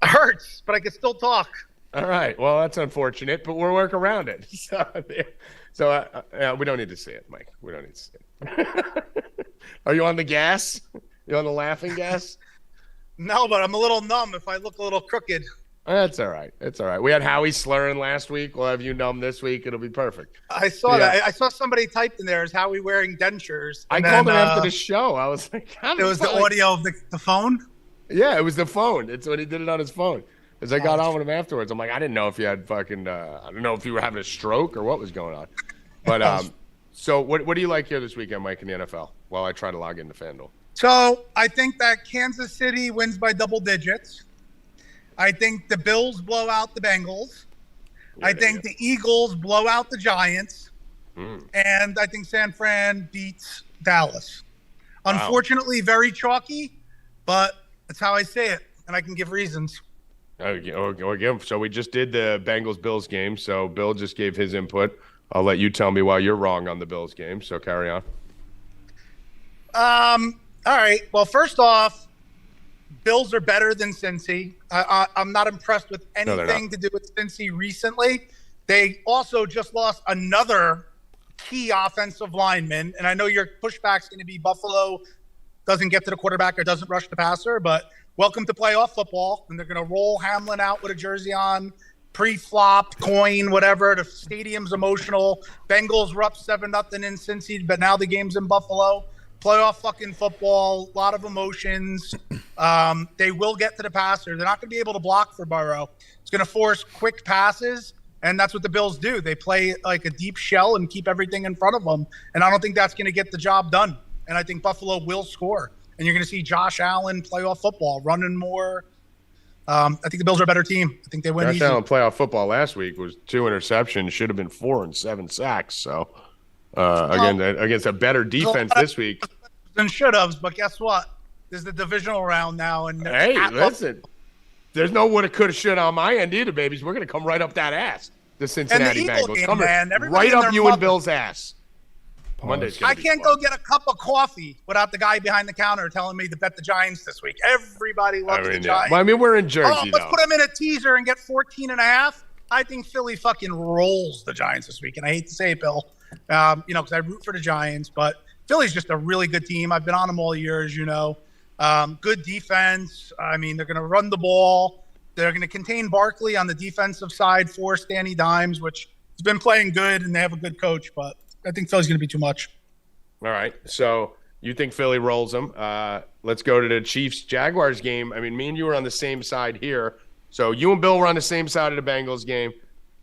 It hurts, but I can still talk. All right. Well, that's unfortunate, but we'll work around it. So we don't need to see it, Mike. We don't need to see it. Are you on the gas? You on the laughing gas? No, but I'm a little numb if I look a little crooked. That's all right. It's all right. We had Howie slurring last week. We'll have you numb this week. It'll be perfect. I saw that. I saw somebody typed in there as Howie wearing dentures. I called him after the show. I was like, it was the audio of the phone? Yeah, it was the phone. It's when he did it on his phone. As I got on with him afterwards, I'm like, I didn't know if you had fucking, I don't know if you were having a stroke or what was going on. But so what do you like here this weekend, Mike, in the NFL? While I try to log into FanDuel. So I think that Kansas City wins by double digits. I think the Bills blow out the Bengals. I think the Eagles blow out the Giants. And I think San Fran beats Dallas. Wow. Unfortunately, very chalky, but that's how I say it, and I can give reasons. So we just did the Bengals-Bills game, so Bill just gave his input. I'll let you tell me why you're wrong on the Bills game, so carry on. All right. Well, first off, Bills are better than Cincy. I'm not impressed with anything to do with Cincy recently. They also just lost another key offensive lineman, and I know your pushback's going to be Buffalo doesn't get to the quarterback or doesn't rush the passer, but welcome to playoff football, and they're going to roll Hamlin out with a jersey on, pre-flop, coin, whatever. The stadium's emotional. Bengals were up 7-0 in Cincy, but now the game's in Buffalo. Playoff fucking football, a lot of emotions. They will get to the passer. They're not going to be able to block for Burrow. It's going to force quick passes, and that's what the Bills do. They play like a deep shell and keep everything in front of them, and I don't think that's going to get the job done. And I think Buffalo will score, and you're going to see Josh Allen playoff football, running more. I think the Bills are a better team. I think they win easy. Josh Allen playoff football last week was 2 interceptions, should have been 4 and 7 sacks. So against a better defense this week. And should have, but guess what? There's the divisional round now, and hey, listen, there's no woulda, coulda, shoulda on my end either, babies. We're gonna come right up that ass. The Cincinnati Bengals coming right up you and Bill's ass. I can't go get a cup of coffee without the guy behind the counter telling me to bet the Giants this week. Everybody loves the Giants. Well, I mean, we're in Jersey, let's put them in a teaser and get 14.5. I think Philly fucking rolls the Giants this week, and I hate to say it, Bill. Because I root for the Giants, but Philly's just a really good team. I've been on them all year, as you know. Good defense. I mean, they're going to run the ball. They're going to contain Barkley on the defensive side for Danny Dimes, which has been playing good, and they have a good coach, but I think Philly's going to be too much. All right. So you think Philly rolls them. Let's go to the Chiefs-Jaguars game. I mean, me and you were on the same side here. So you and Bill were on the same side of the Bengals game.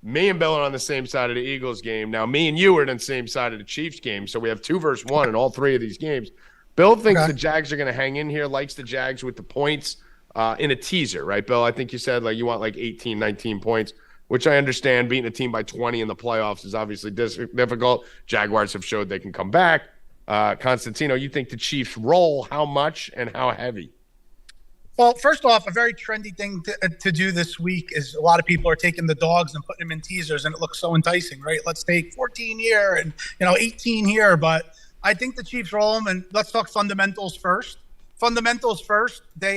Me and Bill are on the same side of the Eagles game. Now, me and you are on the same side of the Chiefs game. So we have 2 versus 1 in all 3 of these games. Bill thinks the Jags are going to hang in here, likes the Jags with the points in a teaser, right, Bill? I think you said you want 18, 19 points, which I understand. Beating a team by 20 in the playoffs is obviously difficult. Jaguars have showed they can come back. Constantino, you think the Chiefs roll how much and how heavy? Well, first off, a very trendy thing to do this week is a lot of people are taking the dogs and putting them in teasers, and it looks so enticing, right? Let's take 14 here and 18 here, but I think the Chiefs roll them, and let's talk fundamentals first. Fundamentals first, they're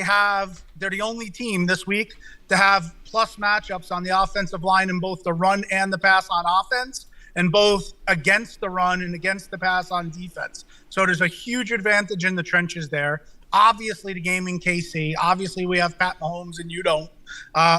the only team this week to have plus matchups on the offensive line in both the run and the pass on offense, and both against the run and against the pass on defense. So there's a huge advantage in the trenches there. Obviously, the game in KC. Obviously, we have Pat Mahomes and you don't.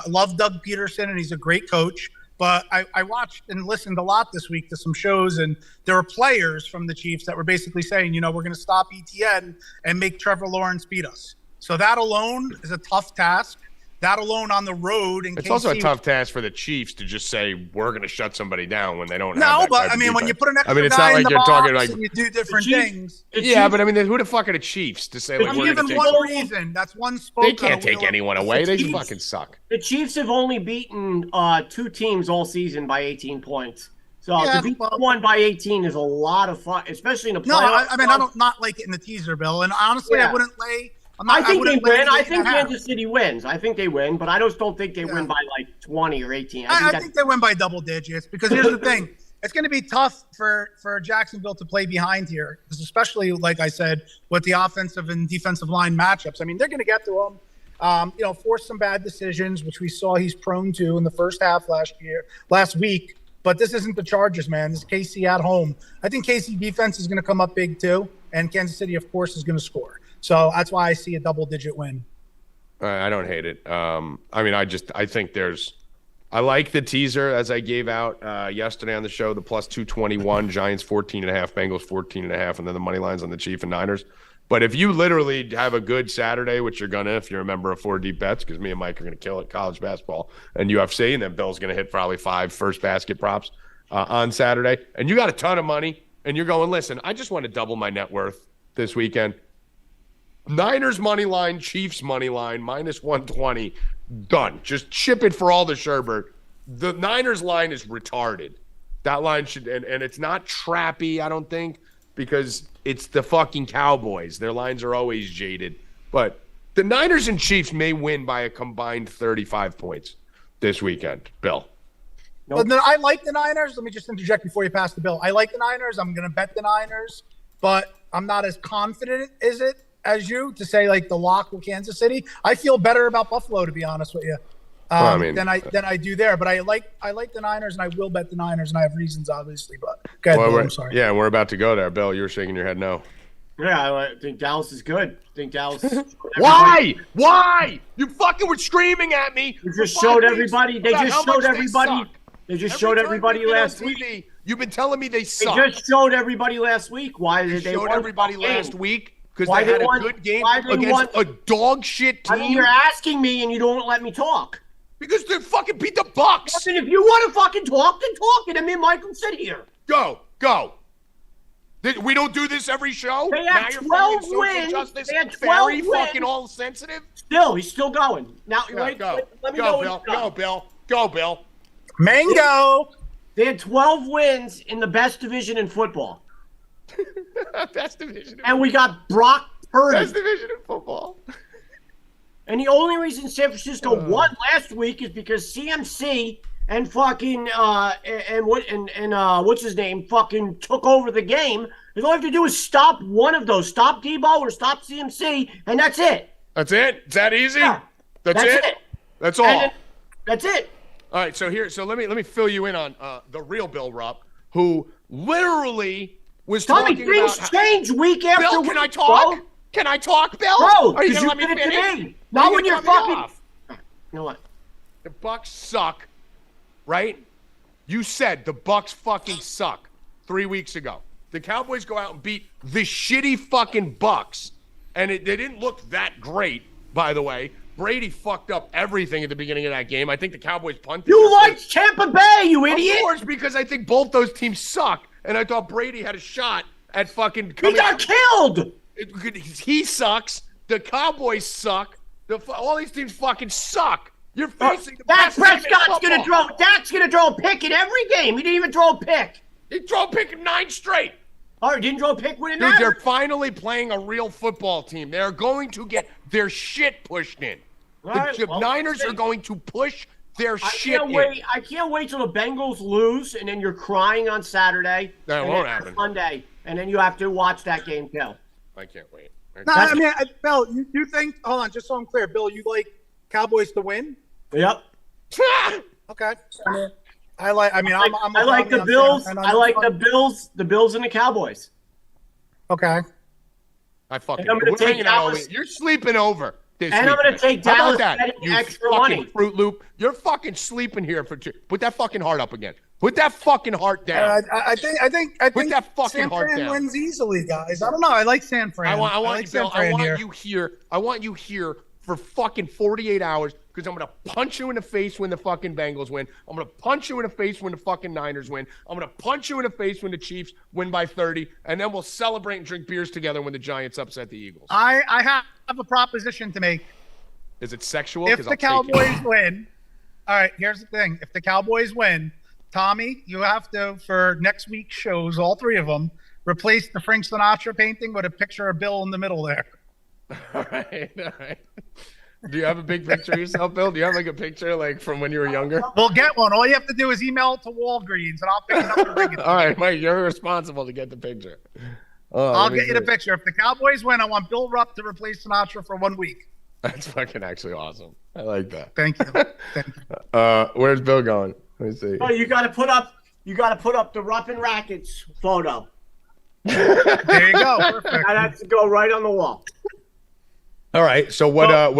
Love Doug Peterson, and he's a great coach. But I watched and listened a lot this week to some shows, and there were players from the Chiefs that were basically saying, we're going to stop ETN and make Trevor Lawrence beat us. So that alone is a tough task. That alone on the road. It's also a tough task for the Chiefs to just say we're going to shut somebody down when they don't. No, but I mean, when you put an extra guy in the box and you do different things. Yeah, but I mean, who the fuck are the Chiefs to say? I'm giving one reason. That's one spoke. They can't take anyone away. They fucking suck. The Chiefs have only beaten 2 teams all season by 18 points. So to beat one by 18 is a lot of fun, especially in a playoff. No, I mean, I don't not like it in the teaser, Bill. And honestly, I wouldn't lay. I think they win. I think Kansas City wins. I think they win, but I just don't think they win by 20 or 18. I think they win by double digits because here's the thing. It's going to be tough for Jacksonville to play behind here, especially, like I said, with the offensive and defensive line matchups. I mean, they're going to get to them, force some bad decisions, which we saw he's prone to in the first half last week. But this isn't the Chargers, man. This is KC at home. I think KC defense is going to come up big too, and Kansas City, of course, is going to score. So that's why I see a double-digit win. I don't hate it. I mean, I think I like the teaser as I gave out yesterday on the show, the plus 221, Giants 14.5, Bengals 14.5, and then the money lines on the Chiefs and Niners. But if you literally have a good Saturday, which you're gonna, if you're a member of 4 Deep Bets, because me and Mike are gonna kill it, college basketball and UFC, and then Bill's gonna hit probably 5 first basket props on Saturday, and you got a ton of money, and you're going, listen, I just want to double my net worth this weekend. Niners money line, Chiefs money line, -120, done. Just ship it for all the sherbert. The Niners line is retarded. That line should, and it's not trappy, I don't think, because it's the fucking Cowboys. Their lines are always jaded. But the Niners and Chiefs may win by a combined 35 points this weekend, Bill. Nope. I like the Niners. Let me just interject before you pass the bill. I like the Niners. I'm going to bet the Niners, but I'm not as confident as you to say like the lock with Kansas City. I feel better about Buffalo, to be honest with you, than I do there. But I like the Niners, and I will bet the Niners, and I have reasons, obviously. But go ahead, Bill, I'm sorry. Yeah, we're about to go there, Bill. You were shaking your head no. Yeah, I think Dallas is good. I think Dallas. Why? Why? You fucking were screaming at me. You just showed everybody. They just showed everybody. They just showed everybody last week. You've been telling me they suck. They just showed everybody last week. Why did they showed everybody last week? Because they had a good game against a dog shit team. I mean, you're asking me and you don't let me talk. Because they fucking beat the Bucks. I mean, if you want to fucking talk, then talk. And I mean, Mike can sit here. Go. We don't do this every show? They had 12 wins. They had 12 wins. Fucking all sensitive? He's still going. Now, right, go. Let me go, Bill. Go, Bill. Go, Bill. Mango. They had 12 wins in the best division in football. Best division. And we got Brock Purdy. Best division in football. And the only reason San Francisco won last week is because CMC and fucking what's his name fucking took over the game. All you have to do is stop one of those. Stop Debo or stop CMC, and that's it. That's it? Is that easy? Yeah. That's it? That's all. That's it. All right, so let me fill you in on the real Bill Rupp, who literally was talking about... Tommy, things change week after Bill, week. Can I talk? Bro? Can I talk, Bill? No, are you going to let me finish? Not when you're fucking... Off? You know what? The Bucks suck, right? You said the Bucks fucking suck 3 weeks ago. The Cowboys go out and beat the shitty fucking Bucks, and they didn't look that great, by the way. Brady fucked up everything at the beginning of that game. I think the Cowboys punted. You liked Tampa Bay, you idiot! Of course, because I think both those teams suck, and I thought Brady had a shot at fucking... He got killed! He sucks. The Cowboys suck. All these teams fucking suck. You're facing the best team in football. Dak's gonna throw a pick in every game. He didn't even throw a pick. He threw a pick in 9 straight. All right, didn't throw a pick when it Dude, mattered. they're finally playing a real football team. They're going to get their shit pushed in. The Niners are going to push their shit in. I can't wait till the Bengals lose, and then you're crying on Saturday. That won't happen. Sunday, and then you have to watch that game too. I can't wait. No, I mean, Bill, you think? Hold on, just so I'm clear, Bill, you like Cowboys to win? Yep. Okay. I like the Bills. I like the Bills. The Bills and the Cowboys. Okay. I'm gonna take Dallas. You're sleeping over this week. And I'm gonna take Dallas betting extra money. Fruit Loop. You're fucking sleeping here for 2. Put that fucking heart up again. Put that fucking heart down. I think Put that fucking San heart Fran down. wins easily, guys. I don't know. I like San Fran. I want you here for fucking 48 hours because I'm going to punch you in the face when the fucking Bengals win. I'm going to punch you in the face when the fucking Niners win. I'm going to punch you in the face when the Chiefs win by 30, and then we'll celebrate and drink beers together when the Giants upset the Eagles. I have a proposition to make. Is it sexual? If the Cowboys win, all right, here's the thing. If the Cowboys win, Tommy, you have to, for next week's shows, all 3 of them, replace the Frank Sinatra painting with a picture of Bill in the middle there. All right. Do you have a big picture of yourself, Bill? Do you have like a picture like from when you were younger? We'll get one. All you have to do is email it to Walgreens, and I'll pick it up and bring it. All right, Mike, you're responsible to get the picture. I'll get you the picture. If the Cowboys win, I want Bill Rupp to replace Sinatra for 1 week. That's fucking actually awesome. I like that. Thank you. Thank you. Where's Bill going? Let me see. Oh, you got to put up the Rupp and Rackets photo. There you go. Perfect. That has to go right on the wall. All right. So what do I get?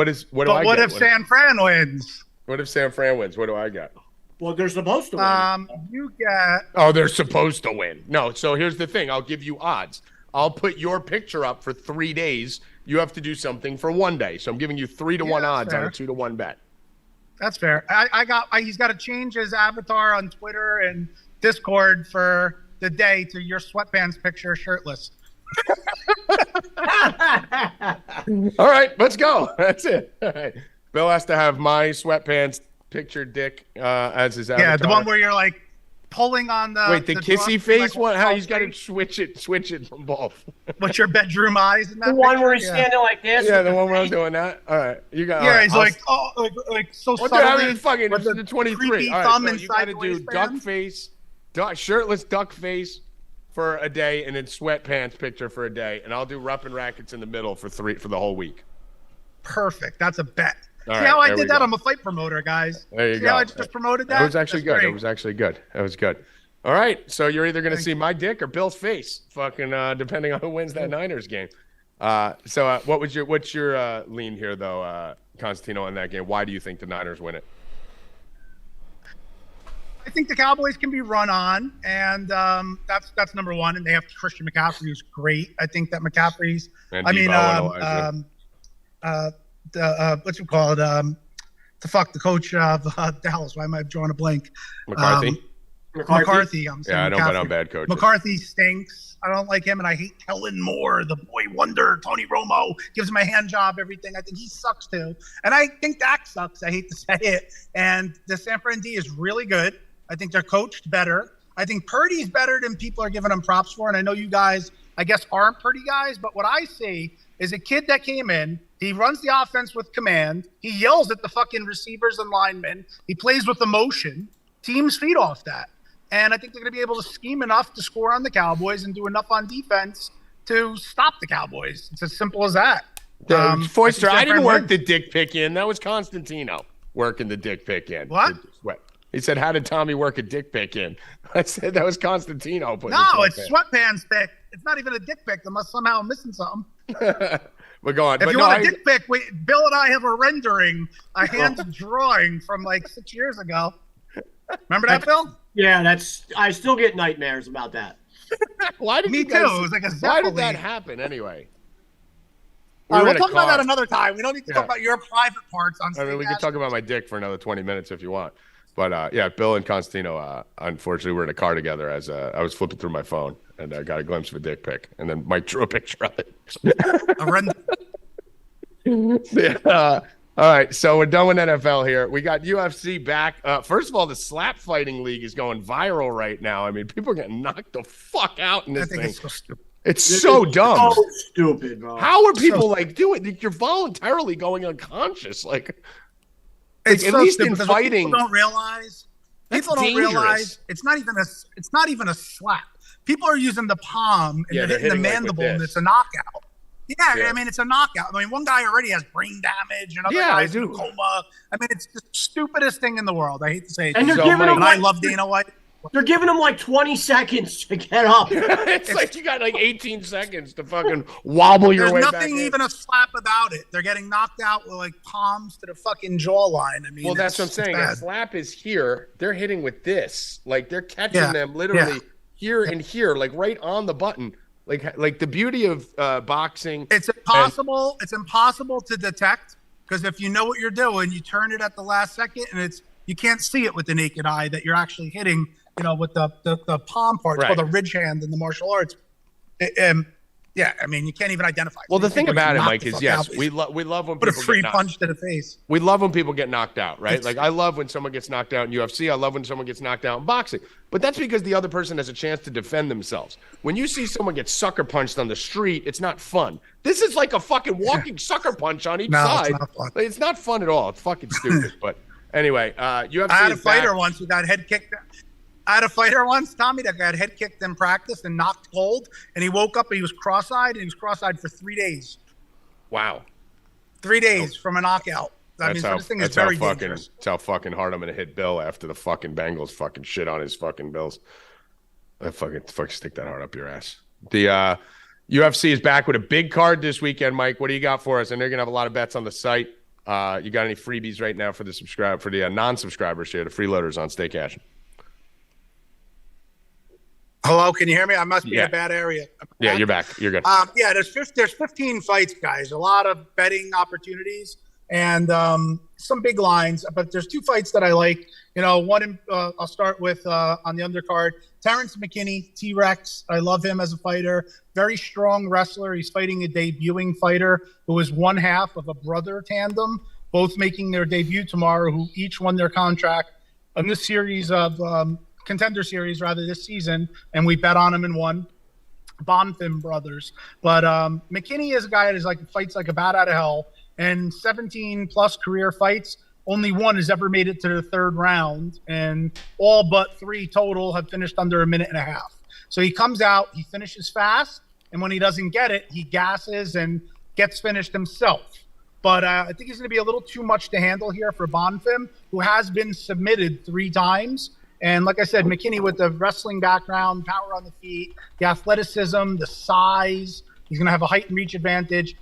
What if San Fran wins? What if San Fran wins? What do I get? Well, they're supposed to win. You get. Oh, they're supposed to win. No. So here's the thing. I'll give you odds. I'll put your picture up for 3 days. You have to do something for 1 day. So I'm giving you 3-to-1 odds on a 2-to-1 bet. That's fair. He's got to change his avatar on Twitter and Discord for the day to your sweatpants picture shirtless. All right, let's go. That's it. All right. Bill has to have my sweatpants picture dick as his avatar. Yeah, the one where you're like pulling on the the kissy face one. How he's got to switch it from both. What's your bedroom eyes? In that The one picture? where he's standing like this. Yeah, the one where I'm doing that. All right, you got. Yeah, right, he's like, so what subtly. the fucking with the 23. creepy All thumb right, so you got inside to the do waistband. duck face, shirtless duck face for a day, and then sweatpants picture for a day, and I'll do Rupp and Rackets in the middle for the whole week. Perfect. That's a bet. All See right, how I there did we that? go. I'm a fight promoter, guys. There you See go. how I just promoted that? That was actually That's good. great. It was actually good. That was good. All right, so you're either going to see my dick or Bill's face, fucking depending on who wins that Niners game. What's your lean here though, Constantino, on that game? Why do you think the Niners win it? I think the Cowboys can be run on, and that's number one. And they have Christian McCaffrey, who's great. I think that McCaffrey's. And I mean, Debo what's it called? The coach of Dallas. Why am I drawing a blank? McCarthy. McCarthy. I'm saying Yeah, I don't McCaffrey. bet on bad coaches. McCarthy stinks. I don't like him, and I hate Kellen Moore, the boy wonder. Tony Romo gives him a hand job, everything. I think he sucks too, and I think Dak sucks. I hate to say it. And the San Fran D is really good. I think they're coached better. I think Purdy's better than people are giving him props for. And I know you guys, I guess, aren't Purdy guys, but what I see is a kid that came in. He runs the offense with command. He yells at the fucking receivers and linemen. He plays with emotion. Teams feed off that. And I think they're going to be able to scheme enough to score on the Cowboys and do enough on defense to stop the Cowboys. It's as simple as that. Foister, I didn't work wins. the dick pick in. That was Constantino working the dick pick in. What? He said, how did Tommy work a dick pick in? I said, that was Constantino. No, it's sweatpants pick. It's not even a dick pick unless somehow I'm missing something. We're going. If you want a dick pic, Bill and I have a rendering, a hand drawing from like 6 years ago. Remember that, Bill? Yeah, I still get nightmares about that. Why did Me you guys, too. It was like a why did Zeppelin. that happen anyway? All right, were we'll in a talk about car. that another time. We don't need to talk about your private parts on I mean, we Stay could talk Cashin. about my dick for another 20 minutes if you want. But yeah, Bill and Constantino, unfortunately, were in a car together as I was flipping through my phone and I got a glimpse of a dick pic. And then Mike drew a picture of it. A render. Yeah. All right, so we're done with NFL here. We got UFC back. First of all, the slap fighting league is going viral right now. I mean, people are getting knocked the fuck out in I this think thing. it's so stupid. It's so dumb. So stupid, bro. How are people like doing it? You're voluntarily going unconscious. Like It's at so least stupid in because what fighting, people don't realize. that's People don't dangerous. realize it's not even a slap. People are using the palm and Yeah, they're hitting the hitting, like, with mandible, and this. it's a knockout. Yeah, Yeah. I mean, it's a knockout. I mean, one guy already has brain damage, another Yeah, guy's I in a do. coma. I mean, it's the stupidest thing in the world. I hate to say it. And they're So giving many- him But I like, love Dana White. they're giving him like 20 seconds to get up. it's like you got like 18 seconds to fucking wobble your There's way back nothing in. even a slap about it. They're getting knocked out with like palms to the fucking jawline. I mean, Well, that's what I'm it's saying. A bad. slap is here. They're hitting with this. Like they're catching Yeah. them literally here and here, like right on the button. Like the beauty of boxing. It's impossible. It's impossible to detect because if you know what you're doing, you turn it at the last second, and you can't see it with the naked eye that you're actually hitting. With the palm part, it's Right. called a ridge hand in the martial arts. Yeah, I mean, you can't even identify. Well, the These thing people about get it, knocked Mike, the is fuck yes, out. we love when put a people free get knocked. punch to the face. We love when people get knocked out, right? It's- Like I love when someone gets knocked out in UFC. I love when someone gets knocked out in boxing. But that's because the other person has a chance to defend themselves. When you see someone get sucker punched on the street, it's not fun. This is like a fucking walking sucker punch on each No, side. it's not fun. Like, it's not fun at all. It's fucking stupid. But anyway, UFC I had a is back. fighter once who got head kicked. I had a fighter once, Tommy, that got head kicked in practice and knocked cold, and he woke up and he was cross-eyed, and he was cross-eyed for 3 days. Wow. 3 days from a knockout. I mean, so this thing is very dangerous. That's how fucking hard I'm gonna hit Bill after the fucking Bengals fucking shit on his fucking Bills. I fucking stick that hard up your ass. The UFC is back with a big card this weekend, Mike. What do you got for us? I know you're gonna have a lot of bets on the site. You got any freebies right now for the non-subscribers here, the freeloaders on Stay Cashin? Hello, can you hear me? I must be in a bad area. Yeah, you're back. You're good. There's 15 fights, guys. A lot of betting opportunities and some big lines. But there's 2 fights that I like. One I'll start with on the undercard. Terrence McKinney, T-Rex. I love him as a fighter. Very strong wrestler. He's fighting a debuting fighter who is one half of a brother tandem, both making their debut tomorrow, who each won their contract in this series of contender series rather this season, and we bet on him and won. Bonfim brothers. But McKinney is a guy that is fights like a bat out of hell, and 17 plus career fights, only one has ever made it to the 3rd round, and all but 3 total have finished under a minute and a half. So he comes out, he finishes fast, and when he doesn't get it, he gasses and gets finished himself. But I think he's going to be a little too much to handle here for Bonfim, who has been submitted 3 times. And like I said, McKinney with the wrestling background, power on the feet, the athleticism, the size, he's going to have a height and reach advantage.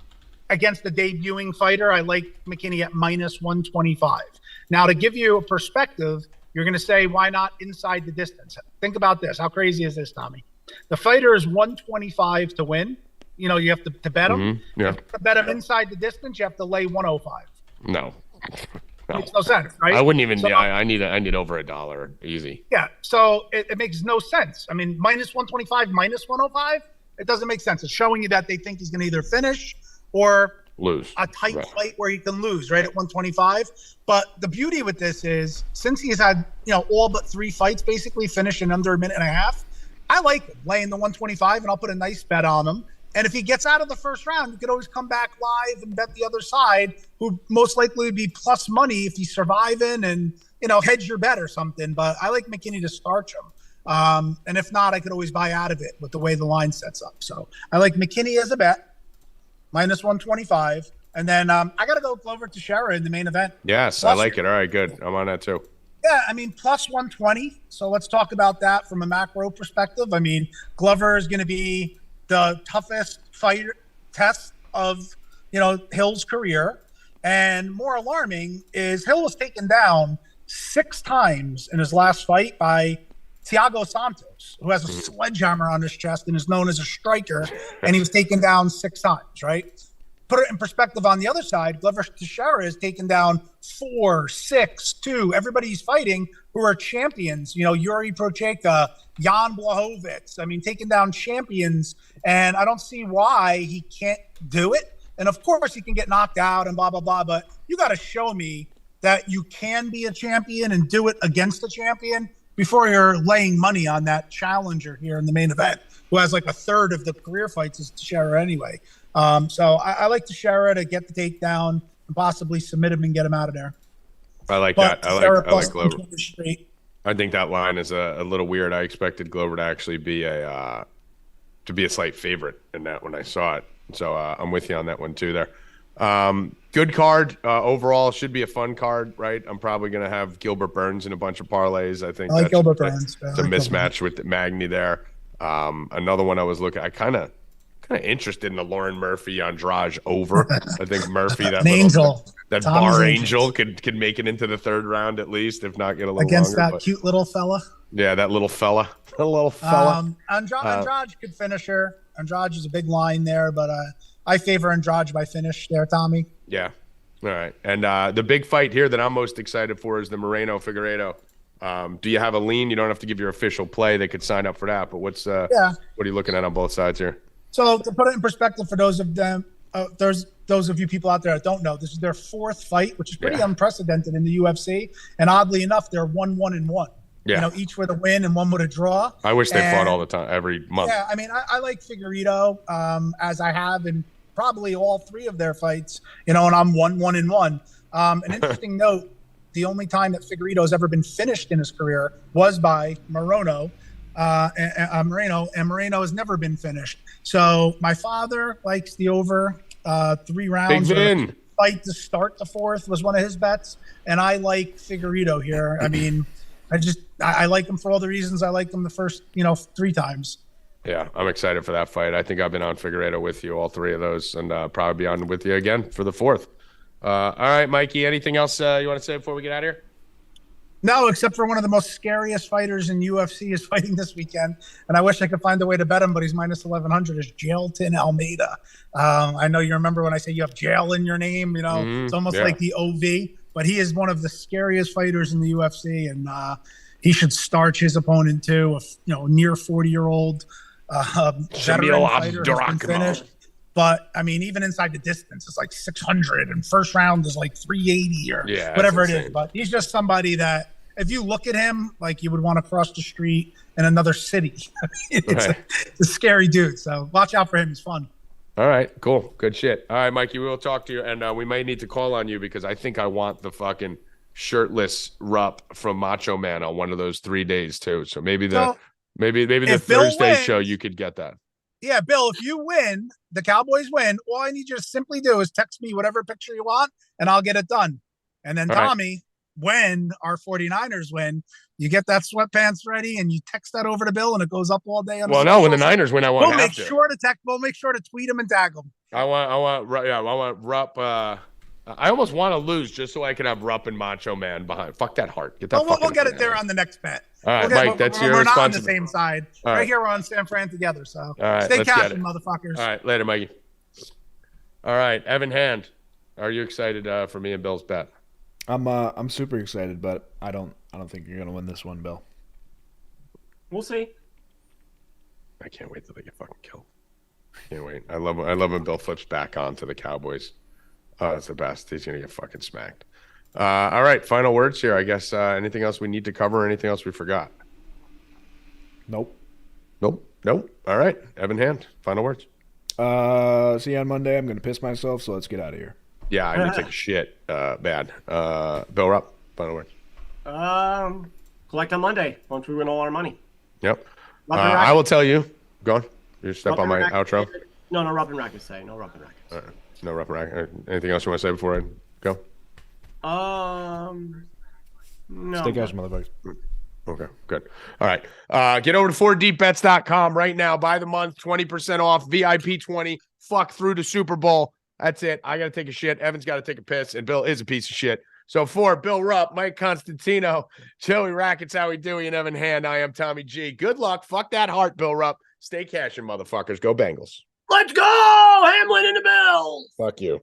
Against the debuting fighter, I like McKinney at -125. Now, to give you a perspective, you're going to say, why not inside the distance? Think about this. How crazy is this, Tommy? The fighter is 125 to win. You have to bet him. Mm-hmm. Yeah. To bet him inside the distance, you have to lay 105. No. Makes no sense, right? I wouldn't even. So, I need over $1 easy. Yeah, so it makes no sense. I mean, -125, -105, it doesn't make sense. It's showing you that they think he's going to either finish or lose a tight fight where he can lose, right, at 125. But the beauty with this is, since he's had all but 3 fights basically finish in under a minute and a half, I like him laying the 125, and I'll put a nice bet on him. And if he gets out of the first round, you could always come back live and bet the other side, who most likely would be plus money if he's surviving, and, hedge your bet or something. But I like McKinney to starch him. And if not, I could always buy out of it with the way the line sets up. So I like McKinney as a bet, -125. And then I got to go Glover Teixeira in the main event. Yes, plus, I like it. All right, good. I'm on that too. Yeah, I mean, +120. So let's talk about that from a macro perspective. I mean, Glover is going to be the toughest fighter test of, Hill's career. And more alarming is Hill was taken down 6 times in his last fight by Thiago Santos, who has a sledgehammer on his chest and is known as a striker, and he was taken down 6 times, right? Put it in perspective on the other side, Glover Teixeira is taken down 4, 6, 2. Everybody he's fighting who are champions, Yuri Prochazka, Jan Blachowicz. I mean, taking down champions, and I don't see why he can't do it. And of course, he can get knocked out and blah, blah, blah, but you got to show me that you can be a champion and do it against a champion before you're laying money on that challenger here in the main event, who has like a third of the career fights is Teixeira anyway. So I like Teixeira to get the takedown and possibly submit him and get him out of there. I like that. I like Glover. I think that line is a little weird. I expected Glover to actually be a slight favorite in that when I saw it. So I'm with you on that one too there. Good card. Overall, should be a fun card, right? I'm probably going to have Gilbert Burns in a bunch of parlays. I think like Gilbert Burns. It's a mismatch with Magny there. Another one I was looking, I kind of interested in the Lauren Murphy Andrade over. I think Murphy, that bar angel could make it into the 3rd round at least, if not get a little against longer, that cute little fella. Yeah, that little fella. The little fella. Andrade could finish her. Andrade is a big line there, but I favor Andrade by finish there, Tommy. Yeah. All right. And the big fight here that I'm most excited for is the Moreno-Figueiredo. Do you have a lean? You don't have to give your official play. They could sign up for that. But what are you looking at on both sides here? So to put it in perspective for those of them, there's those of you people out there that don't know, this is their 4th fight, which is pretty unprecedented in the UFC. And oddly enough, they're 1-1-1. Yeah. Each with a win and one with a draw. I wish they fought all the time, every month. Yeah, I mean, I like Figueiredo, as I have in probably all 3 of their fights, and I'm 1-1-1. An interesting note, the only time that Figueiredo has ever been finished in his career was by Moreno. Moreno has never been finished. So my father likes the over 3 rounds. Big Vin. Fight to start the 4th was one of his bets, and I like Figueiredo here. I mean, I like him for all the reasons I liked him the first 3 times. Yeah, I'm excited for that fight. I think I've been on Figueiredo with you all 3 of those, and probably be on with you again for the 4th. All right, Mikey, anything else you want to say before we get out of here? No, except for one of the most scariest fighters in UFC is fighting this weekend, and I wish I could find a way to bet him, but he's minus 1100. Is Jailton Almeida? I know you remember when I say you have jail in your name. It's almost like the OV, but he is one of the scariest fighters in the UFC, and he should starch his opponent too. Near 40-year-old veteran fighter has been finished. But I mean, even inside the distance, it's like 600, and first round is like 380 or whatever it is. But he's just somebody that, if you look at him, like you would want to cross the street in another city. It's a scary dude. So watch out for him. He's fun. All right, cool. Good shit. All right, Mikey, we'll talk to you, and we might need to call on you because I think I want the fucking shirtless Rupp from Macho Man on one of those 3 days too. So maybe the Thursday show you could get that. Yeah, Bill, if you win, the Cowboys win, all I need you to simply do is text me whatever picture you want, and I'll get it done. And then Tommy, when our 49ers win, you get that sweatpants ready and you text that over to Bill, and it goes up all day. When the Niners win, I want we'll make sure to tweet them and tag them. I want Rupp. I almost want to lose just so I can have Rupp and Macho Man behind. Fuck that heart. Get that. We'll get it there on the next bet. All right, Mike, that's your responsibility. We're not on the same side. Right here, we're on San Fran together. So all right, stay cashin', motherfuckers. All right, later, Mikey. All right, Evan Hand, are you excited for me and Bill's bet? I'm super excited, but I don't think you're gonna win this one, Bill. We'll see. I can't wait till they get fucking killed. I can't wait. I love when Bill flips back onto the Cowboys. Oh, that's the best. He's gonna get fucking smacked. All right, final words here. I guess anything else we need to cover? Anything else we forgot? Nope. All right, Evan Hand, final words. See you on Monday. I'm gonna piss myself, so let's get out of here. Yeah, I need to take a shit. Bad. Bill Rupp, final words. Collect on Monday once we win all our money. Yep. I will tell you. Go on. You step on my outro. No, Rupp and Rackets say. No Rupp and Rackets. All right. No Rupp and Rackets. Anything else you want to say before I go? No. Stay Cashin, motherfuckers. Okay, good. All right. Get over to 4deepbets.com right now. Buy the month, 20% off, VIP 20. Fuck through the Super Bowl. That's it. I got to take a shit. Evan's got to take a piss, and Bill is a piece of shit. So for Bill Rupp, Mike Constantino, Joey Rackets, Howie Dewey, and Evan Hand, I am Tommy G. Good luck. Fuck that heart, Bill Rupp. Stay cashin', motherfuckers. Go Bengals. Let's go! Hamlin and the Bills! Fuck you.